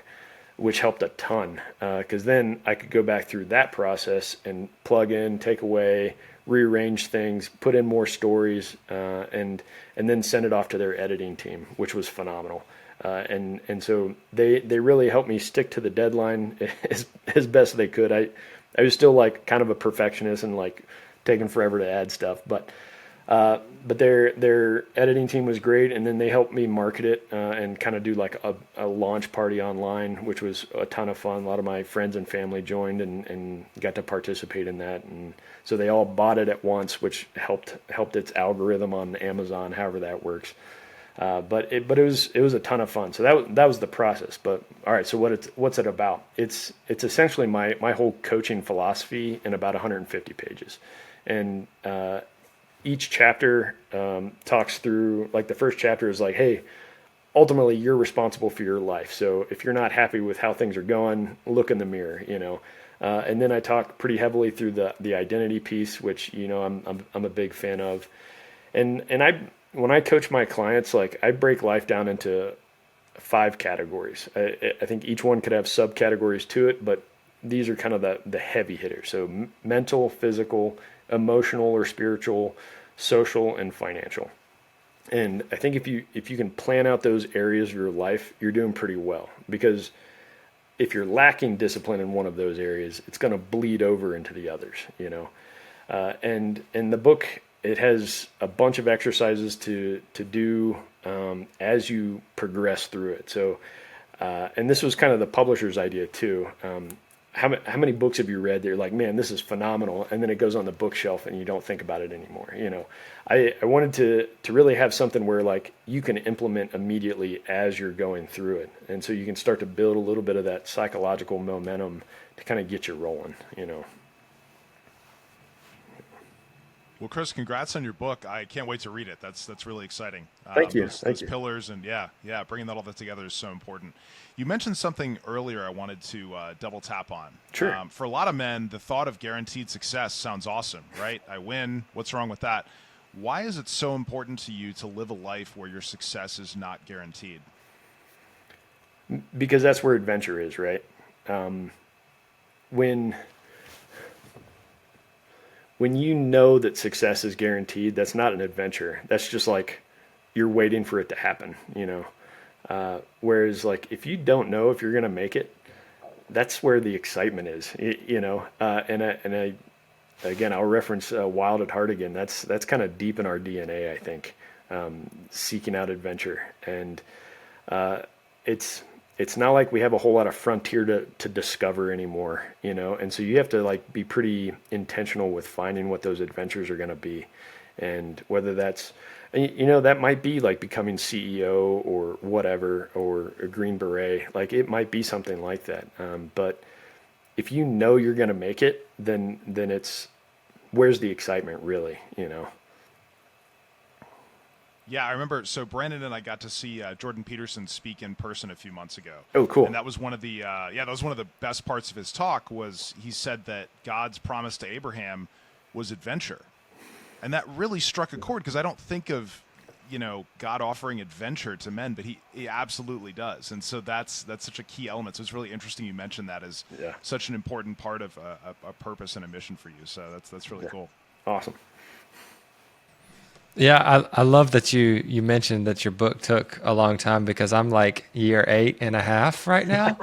which helped a ton, because then I could go back through that process and plug in, take away, rearrange things, put in more stories, and then send it off to their editing team, which was phenomenal. And so they really helped me stick to the deadline as best they could. I was still like kind of a perfectionist and like taking forever to add stuff, but their editing team was great, and then they helped me market it and kind of do like a launch party online, which was a ton of fun. A lot of my friends and family joined and got to participate in that, and so they all bought it at once, which helped its algorithm on Amazon, however that works. But it was a ton of fun. So that was the process. But all right, so what's it about? It's essentially my whole coaching philosophy in about 150 pages, and each chapter talks through, like the first chapter is like, hey, ultimately you're responsible for your life. So if you're not happy with how things are going, look in the mirror, and then I talk pretty heavily through the identity piece, which, I'm a big fan of. And when I coach my clients, like I break life down into 5 categories. I think each one could have subcategories to it, but these are kind of the heavy hitters. So mental, physical, emotional or spiritual, social, and financial. And I think if you can plan out those areas of your life, you're doing pretty well, because if you're lacking discipline in one of those areas, it's going to bleed over into the others, and in the book, it has a bunch of exercises to do as you progress through it. So, and this was kind of the publisher's idea too. How many books have you read that you're like, man, this is phenomenal, and then it goes on the bookshelf and you don't think about it anymore? I wanted to really have something where like you can implement immediately as you're going through it, and so you can start to build a little bit of that psychological momentum to kind of get you rolling. Well, Chris, congrats on your book. I can't wait to read it. That's really exciting. Thank you. Those pillars and bringing all that together is so important. You mentioned something earlier I wanted to double tap on. Sure. For a lot of men, the thought of guaranteed success sounds awesome, right? I win. What's wrong with that? Why is it so important to you to live a life where your success is not guaranteed? Because that's where adventure is, right? When you know that success is guaranteed, that's not an adventure. That's just like you're waiting for it to happen, whereas like if you don't know if you're going to make it, that's where the excitement is, and again, I'll reference Wild at Heart again. That's kind of deep in our DNA, I think, seeking out adventure. And it's not like we have a whole lot of frontier to discover anymore, and so you have to like be pretty intentional with finding what those adventures are going to be, and whether that's, that might be like becoming CEO or whatever, or a Green Beret. Like it might be something like that, but if you know you're going to make it, then it's, where's the excitement really, Yeah, I remember. So Brandon and I got to see Jordan Peterson speak in person a few months ago. Oh, cool. And that was one of the best parts of his talk. Was he said that God's promise to Abraham was adventure, and that really struck a chord, because I don't think of God offering adventure to men, but he absolutely does. And so that's such a key element. So it's really interesting you mentioned that as such an important part of a purpose and a mission for you. So that's really cool. Awesome. Yeah, I love that you mentioned that your book took a long time, because I'm like year 8.5 right now,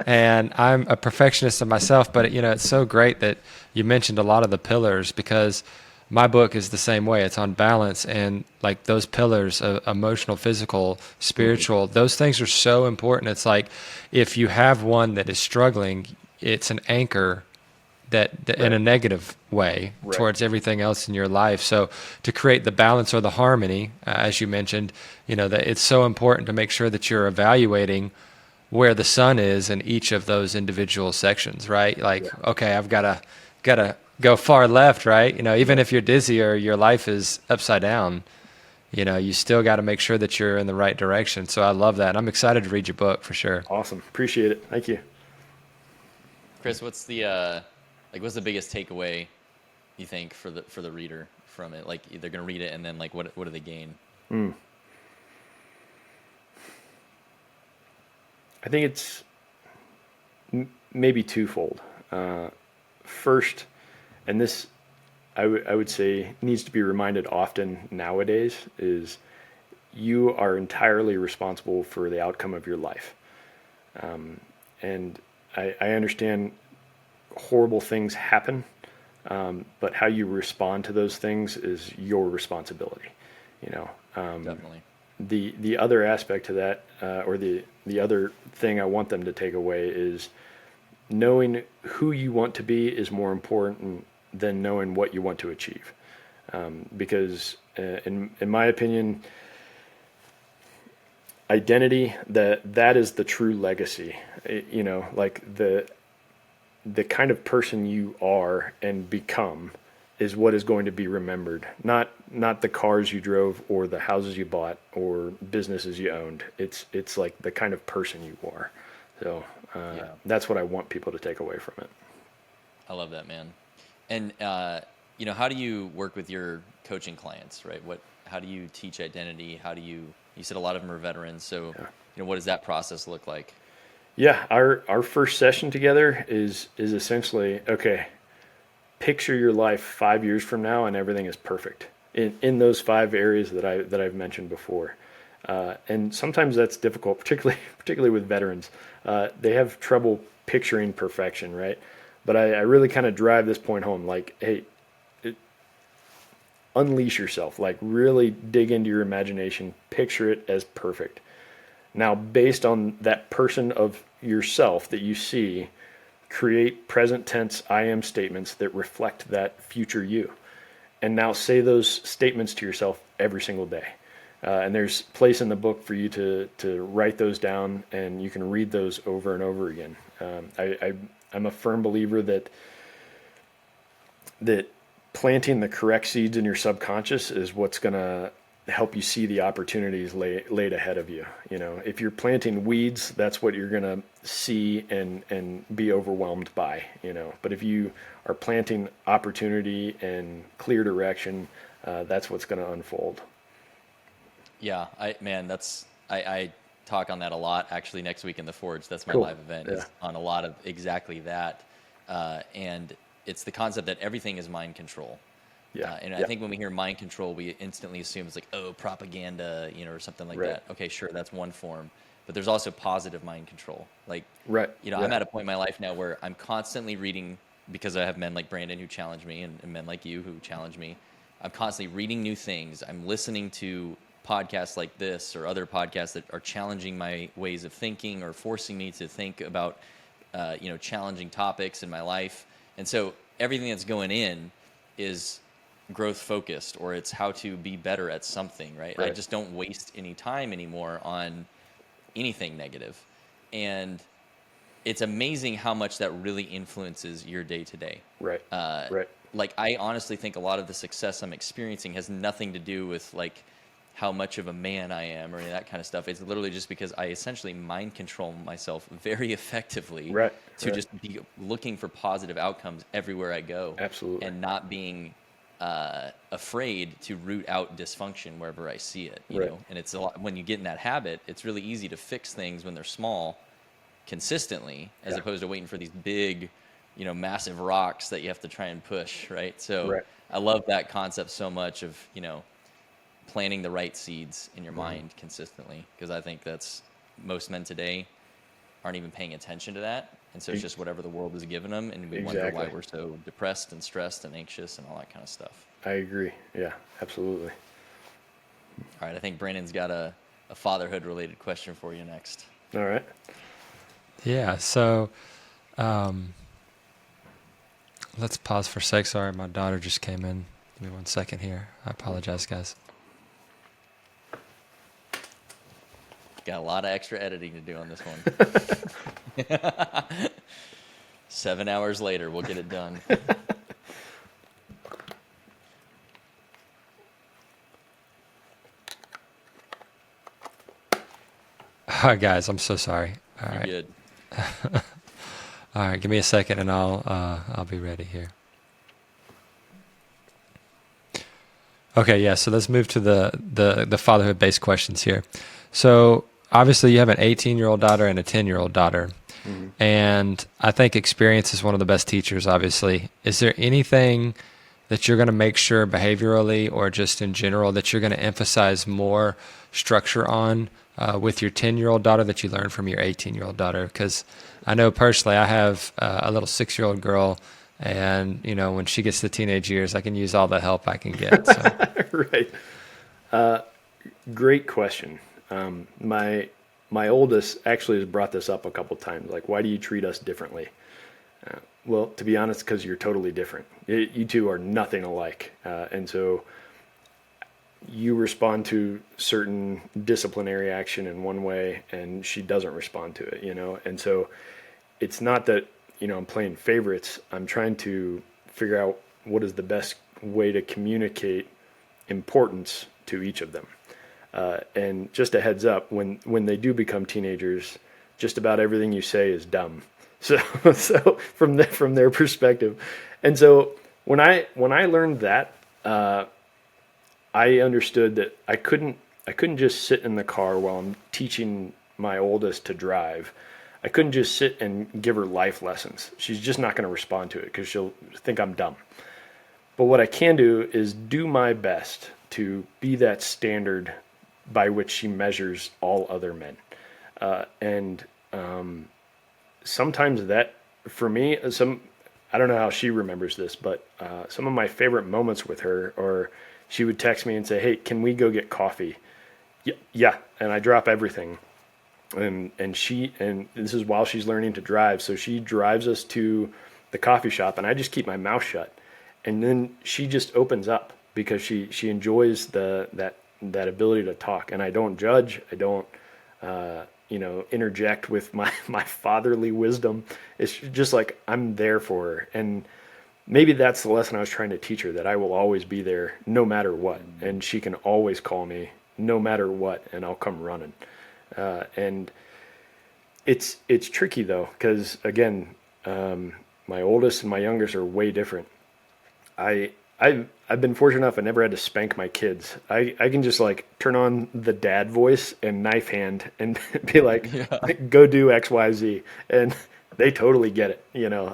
and I'm a perfectionist of myself. But it's so great that you mentioned a lot of the pillars, because my book is the same way. It's on balance, and like those pillars of emotional, physical, spiritual, those things are so important. It's like if you have one that is struggling, it's an anchor that in a negative way towards everything else in your life. So to create the balance or the harmony, as you mentioned, that it's so important to make sure that you're evaluating where the sun is in each of those individual sections, right? Like, okay, I've got to go far left, right? Even if you're dizzy or your life is upside down, you still got to make sure that you're in the right direction. So I love that. I'm excited to read your book for sure. Awesome. Appreciate it. Thank you. Chris, what's the Like, what's the biggest takeaway you think for the reader from it? Like, they're going to read it, and then like, what do they gain? I think it's maybe twofold. First, and this I would say needs to be reminded often nowadays, is you are entirely responsible for the outcome of your life. And I understand horrible things happen, but how you respond to those things is your responsibility. You know, Definitely. the other aspect to that, or the other thing I want them to take away, is knowing who you want to be is more important than knowing what you want to achieve. Because in my opinion, identity, that is the true legacy. You know, like the kind of person you are and become is what is going to be remembered, not the cars you drove or the houses you bought or businesses you owned. It's like the kind of person you are. So that's what I want people to take away from it. I love that, man. And you know, how do you work with your coaching clients, right? How do you teach identity? How do you said a lot of them are veterans, so you know, what does that process look like? Yeah, our first session together is essentially, okay, picture your life 5 years from now and everything is perfect in those 5 areas that I've mentioned before. And sometimes that's difficult, particularly with veterans. They have trouble picturing perfection, right? But I really kind of drive this point home, like, hey, unleash yourself, like really dig into your imagination, picture it as perfect. Now, based on that person of yourself that you see, create present tense I am statements that reflect that future you. And now say those statements to yourself every single day. And there's place in the book for you to write those down, and you can read those over and over again. I'm a firm believer that planting the correct seeds in your subconscious is what's going to help you see the opportunities laid ahead of you. You know, if you're planting weeds, that's what you're going to see and be overwhelmed by, you know. But if you are planting opportunity and clear direction, that's what's going to unfold. Yeah, I talk on that a lot actually next week in the Forge. That's my Cool. live event. Yeah. It's on a lot of exactly that. And it's the concept that everything is mind control. Yeah. And I think when we hear mind control, we instantly assume it's like, oh, propaganda, you know, or something like Right. that. Okay, sure, that's one form. But there's also positive mind control. Like, Right. you know, I'm at a point in my life now where I'm constantly reading, because I have men like Brandon who challenge me and men like you who challenge me. I'm constantly reading new things. I'm listening to podcasts like this or other podcasts that are challenging my ways of thinking or forcing me to think about, you know, challenging topics in my life. And so everything that's going in is growth focused, or it's how to be better at something, right? I just don't waste any time anymore on anything negative. And it's amazing how much that really influences your day to day. Right. Right. Like, I honestly think a lot of the success I'm experiencing has nothing to do with like how much of a man I am or any of that kind of stuff. It's literally just because I essentially mind control myself very effectively to just be looking for positive outcomes everywhere I go. Absolutely. And not being afraid to root out dysfunction wherever I see it, you know. And it's a lot, when you get in that habit, it's really easy to fix things when they're small consistently, as opposed to waiting for these big, you know, massive rocks that you have to try and push, right? So I love that concept so much of, you know, planting the right seeds in your mind consistently, because I think that's, most men today aren't even paying attention to that. And so it's just whatever the world has given them, and we wonder why we're so depressed and stressed and anxious and all that kind of stuff. I agree. Yeah, absolutely. All right, I think Brandon's got a fatherhood related question for you next. All right. Yeah, so let's pause for a sec. Sorry, my daughter just came in. Give me 1 second here. I apologize, guys. Got a lot of extra editing to do on this one. 7 hours later, we'll get it done. All right, guys, I'm so sorry. All You're right. good. All right, give me a second, and I'll be ready here. Okay, yeah. So let's move to the fatherhood based questions here. So obviously, you have an 18-year-old daughter and a 10-year-old daughter, and I think experience is one of the best teachers. Obviously, is there anything that you're going to make sure behaviorally or just in general that you're going to emphasize more structure on with your 10-year-old daughter that you learned from your 18-year-old daughter? Because I know personally I have a little 6-year-old girl, and when she gets to teenage years, I can use all the help I can get. So. Right. Great question. My oldest actually has brought this up a couple times. Like, why do you treat us differently? Well, to be honest, because you're totally different. You two are nothing alike, and so you respond to certain disciplinary action in one way, and she doesn't respond to it. And so it's not that I'm playing favorites. I'm trying to figure out what is the best way to communicate importance to each of them. And just a heads up, when they do become teenagers, just about everything you say is dumb. So from their perspective, and so when I learned that, I understood that I couldn't just sit in the car while I'm teaching my oldest to drive. I couldn't just sit and give her life lessons. She's just not going to respond to it because she'll think I'm dumb. But what I can do is do my best to be that standard by which she measures all other men. And sometimes that, for me, I don't know how she remembers this, but some of my favorite moments with her are she would text me and say, "Hey, can we go get coffee?" Yeah. And I drop everything. And this is while she's learning to drive. So she drives us to the coffee shop, and I just keep my mouth shut. And then she just opens up because she enjoys that ability to talk. And I don't judge. I don't, interject with my fatherly wisdom. It's just like I'm there for her. And maybe that's the lesson I was trying to teach her, that I will always be there no matter what. And she can always call me no matter what, and I'll come running. And it's tricky though, because again, my oldest and my youngest are way different. I've been fortunate enough I never had to spank my kids. I can just like turn on the dad voice and knife hand and be like, go do X, Y, Z. And they totally get it,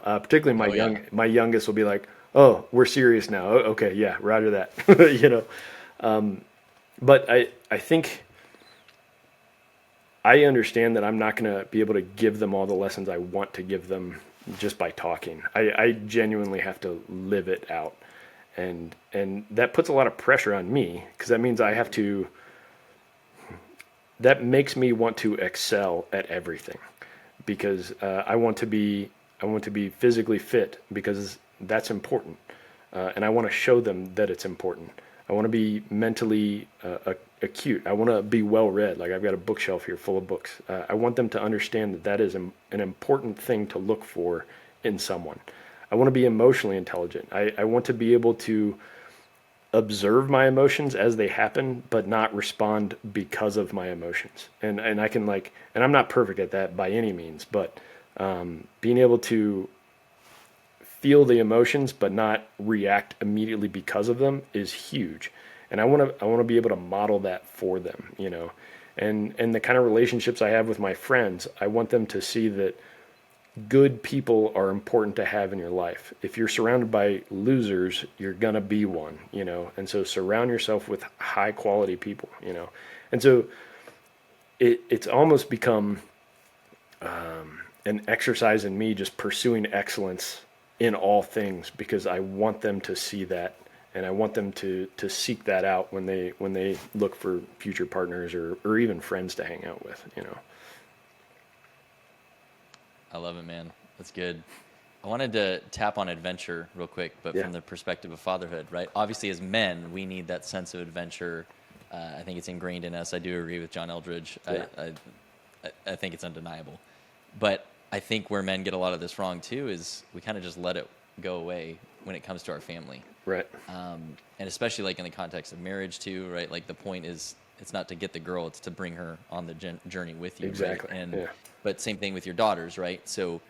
particularly my youngest will be like, "Oh, we're serious now. Oh, okay. Yeah. Roger that." But I think I understand that I'm not going to be able to give them all the lessons I want to give them just by talking. I genuinely have to live it out. And that puts a lot of pressure on me, because that means that makes me want to excel at everything, because I want to be physically fit, because that's important. And I want to show them that it's important. I want to be mentally acute. I want to be well read. Like, I've got a bookshelf here full of books. I want them to understand that is an important thing to look for in someone. I want to be emotionally intelligent. I want to be able to observe my emotions as they happen, but not respond because of my emotions. And I can and I'm not perfect at that by any means, but being able to feel the emotions but not react immediately because of them is huge. And I want to be able to model that for them, and the kind of relationships I have with my friends, I want them to see that good people are important to have in your life. If you're surrounded by losers, you're gonna be one, and so surround yourself with high quality people, and so it's almost become an exercise in me just pursuing excellence in all things, because I want them to see that, and I want them to seek that out when they look for future partners or even friends to hang out with, I love it, man. That's good. I wanted to tap on adventure real quick, but from the perspective of fatherhood, right? Obviously, as men, we need that sense of adventure. I think it's ingrained in us. I do agree with John Eldridge. Yeah. I think it's undeniable. But I think where men get a lot of this wrong, too, is we kind of just let it go away when it comes to our family. Right. And especially, like, in the context of marriage, too, right? Like, the point is, it's not to get the girl, it's to bring her on the journey with you. Exactly. Right? But same thing with your daughters, right? So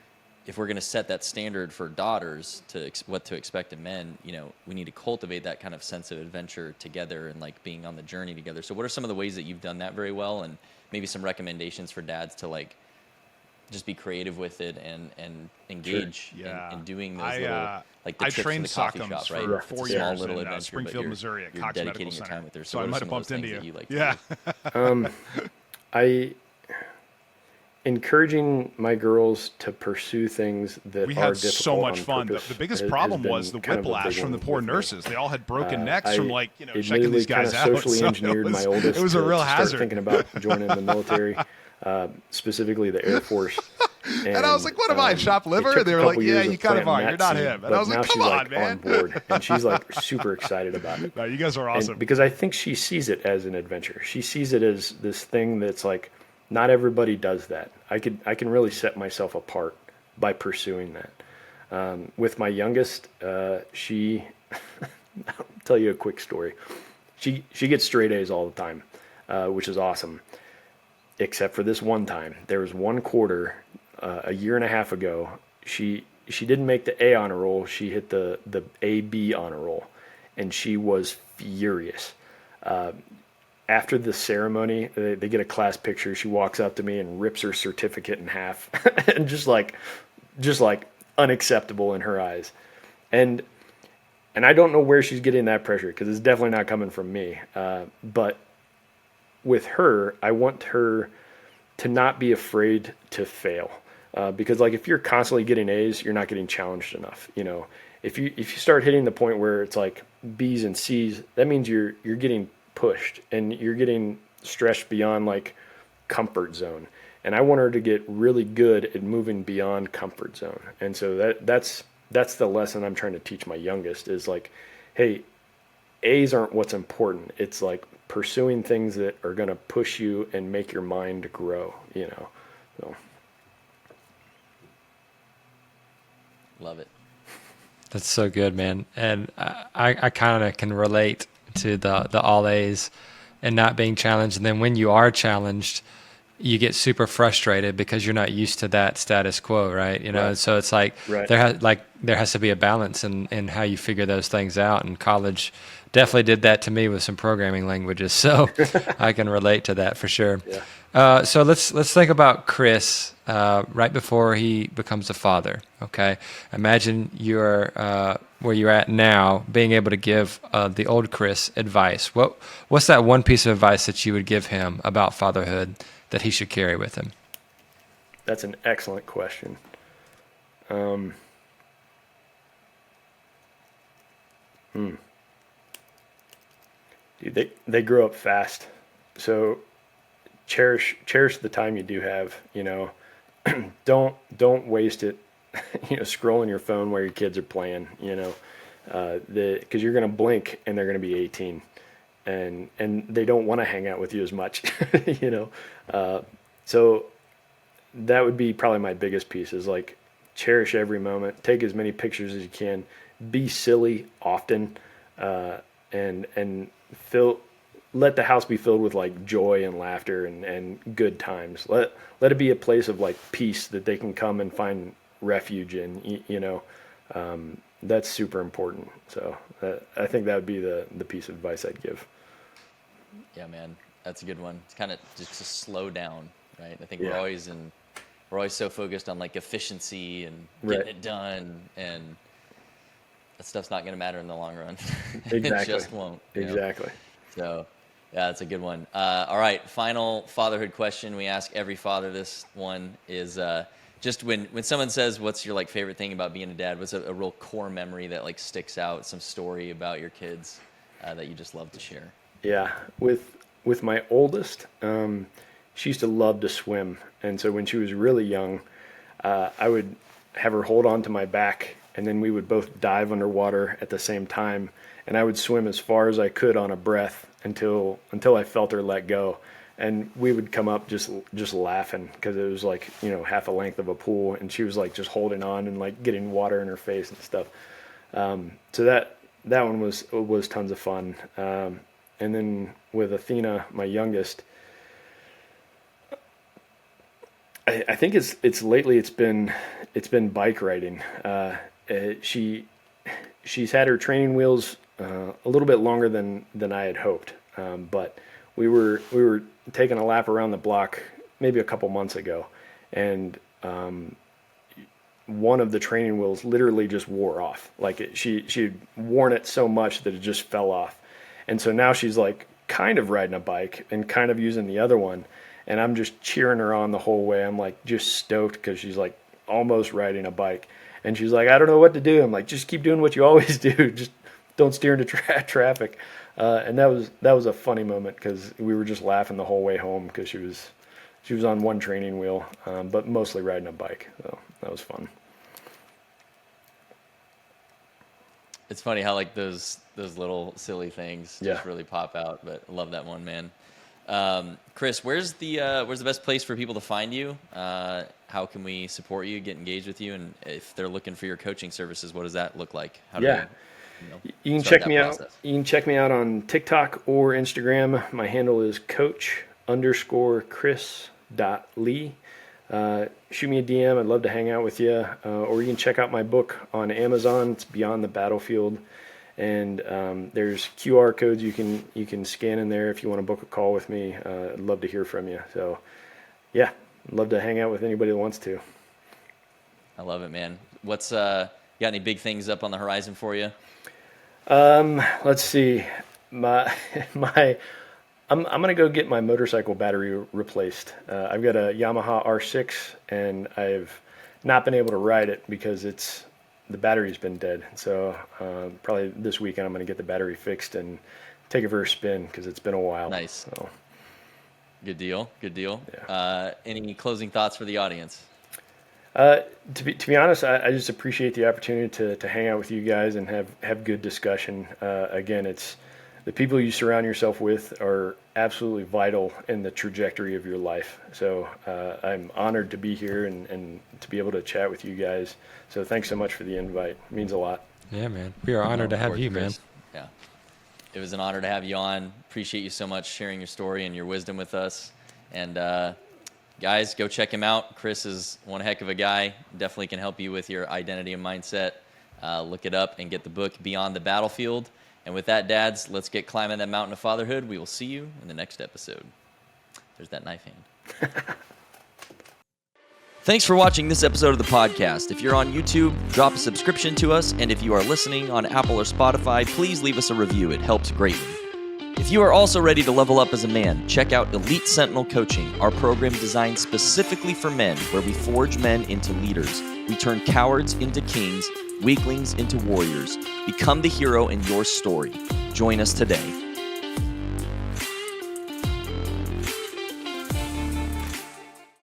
if we're going to set that standard for daughters to what to expect in men, you know, we need to cultivate that kind of sense of adventure together and like being on the journey together. So what are some of the ways that you've done that very well, and maybe some recommendations for dads to like just be creative with it and engage in doing those little, like the I trips to trained the coffee Sockums shop, right? for It's a 4 small years little in adventure, Springfield, but you're, Missouri at you're Cox Medical dedicating your Center. time with her. So what I are might some have of those bumped into things you. that you like to do? I encouraging my girls to pursue things that We are had difficult so much on fun. purpose The biggest has problem been was the kind of a whiplash big from the one poor with me. nurses. They all had broken necks I from like, you know, checking admittedly these guys kind of out. socially So engineered my oldest it was a to real start hazard. thinking about joining the military, specifically the Air Force. And I was like, what am I, chopped it liver? took And they a were like, couple yeah, years you kind of planting are. You're that not seed, him. And but I was now like, come she's on, like man. on board, and she's like super excited about it. No, you guys are awesome. And because I think she sees it as an adventure. She sees it as this thing that's like, not everybody does that. I can really set myself apart by pursuing that. With my youngest, she, I'll tell you a quick story. She gets straight A's all the time, which is awesome. Except for this one time. There was one quarter, a year and a half ago. She didn't make the A honor roll. She hit the AB honor roll, and she was furious. After the ceremony, they get a class picture. She walks up to me and rips her certificate in half, and just like unacceptable in her eyes. And I don't know where she's getting that pressure, because it's definitely not coming from me. But with her, I want her to not be afraid to fail, because like if you're constantly getting A's, you're not getting challenged enough. You know, if you start hitting the point where it's like B's and C's, that means you're getting pushed and you're getting stretched beyond like comfort zone. And I want her to get really good at moving beyond comfort zone. And so that's the lesson I'm trying to teach my youngest is like, hey, A's aren't what's important. It's like pursuing things that are going to push you and make your mind grow, you know. So Love it. That's so good, man. And I kind of can relate to the all A's and not being challenged. And then when you are challenged, you get super frustrated because you're not used to that status quo, right? You know, Right. so it's like Right. there has to be a balance in how you figure those things out. And college definitely did that to me with some programming languages, so I can relate to that for sure. Yeah. So let's think about Chris right before he becomes a father. Okay, imagine you're where you're at now, being able to give the old Chris advice. What's that one piece of advice that you would give him about fatherhood that he should carry with him? That's an excellent question. Dude, they grow up fast, so cherish the time you do have. You know, don't waste it. You know, scrolling your phone while your kids are playing. You know, because you're gonna blink and they're gonna be 18, and they don't want to hang out with you as much. You know, so that would be probably my biggest piece is like cherish every moment, take as many pictures as you can, be silly often, and let the house be filled with like joy and laughter and good times. Let it be a place of like peace that they can come and find refuge in. You know, that's super important. So I think that would be the piece of advice I'd give. Yeah, man, that's a good one. It's kind of just to slow down, right? I think Yeah. we're always so focused on like efficiency and getting Right. it done, and that stuff's not going to matter in the long run. Exactly. It just won't. You know? Exactly. So, yeah, that's a good one. All right, final fatherhood question. We ask every father this one is just when someone says, "What's your like favorite thing about being a dad?" What's a real core memory that like sticks out? Some story about your kids that you just love to share. Yeah, with my oldest, she used to love to swim, and so when she was really young, I would have her hold on to my back, and then we would both dive underwater at the same time, and I would swim as far as I could on a breath until I felt her let go, and we would come up just laughing because it was like, you know, half a length of a pool, and she was like just holding on and like getting water in her face and stuff. So that one was tons of fun. And then with Athena, my youngest, I think it's lately it's been it's been bike riding. She's had her training wheels a little bit longer than I had hoped, but we were taking a lap around the block maybe a couple months ago, and one of the training wheels literally just wore off. Like she'd worn it so much that it just fell off, and so now she's like kind of riding a bike and kind of using the other one, and I'm just cheering her on the whole way. I'm like just stoked because she's like almost riding a bike, and she's like, I don't know what to do. I'm like, just keep doing what you always do. Just don't steer into traffic. And that was a funny moment because we were just laughing the whole way home because she was on one training wheel, but mostly riding a bike. So that was fun. It's funny how like those little silly things just really pop out. But I love that one, man. Chris, where's the best place for people to find you? How can we support you, get engaged with you, and if they're looking for your coaching services, what does that look like? How do you can check me out. You can check me out on TikTok or Instagram. My handle is coach_Chris.Lee. Shoot me a DM. I'd love to hang out with you. Or you can check out my book on Amazon. It's Beyond the Battlefield. And there's QR codes you can scan in there if you want to book a call with me. I'd love to hear from you. So, yeah, I'd love to hang out with anybody that wants to. I love it, man. What's you got any big things up on the horizon for you? Let's see. I'm gonna go get my motorcycle battery replaced. I've got a Yamaha R6, and I've not been able to ride it because the battery's been dead. So probably this weekend I'm going to get the battery fixed and take it for a spin because it's been a while. Nice. So. Good deal. Yeah. Any closing thoughts for the audience? To be honest, I just appreciate the opportunity to hang out with you guys and have good discussion. Again, it's the people you surround yourself with are absolutely vital in the trajectory of your life. So I'm honored to be here and to be able to chat with you guys. So thanks so much for the invite. It means a lot. Yeah, man. We are honored to have you, man. Yeah. It was an honor to have you on. Appreciate you so much sharing your story and your wisdom with us. And guys, go check him out. Chris is one heck of a guy. Definitely can help you with your identity and mindset. Look it up and get the book Beyond the Battlefield. And with that, dads, let's get climbing that mountain of fatherhood. We will see you in the next episode. There's that knife hand. Thanks for watching this episode of the podcast. If you're on YouTube, drop a subscription to us. And if you are listening on Apple or Spotify, please leave us a review. It helps greatly. If you are also ready to level up as a man, check out Elite Sentinel Coaching, our program designed specifically for men, where we forge men into leaders. We turn cowards into kings, weaklings into warriors. Become the hero in your story. Join us today.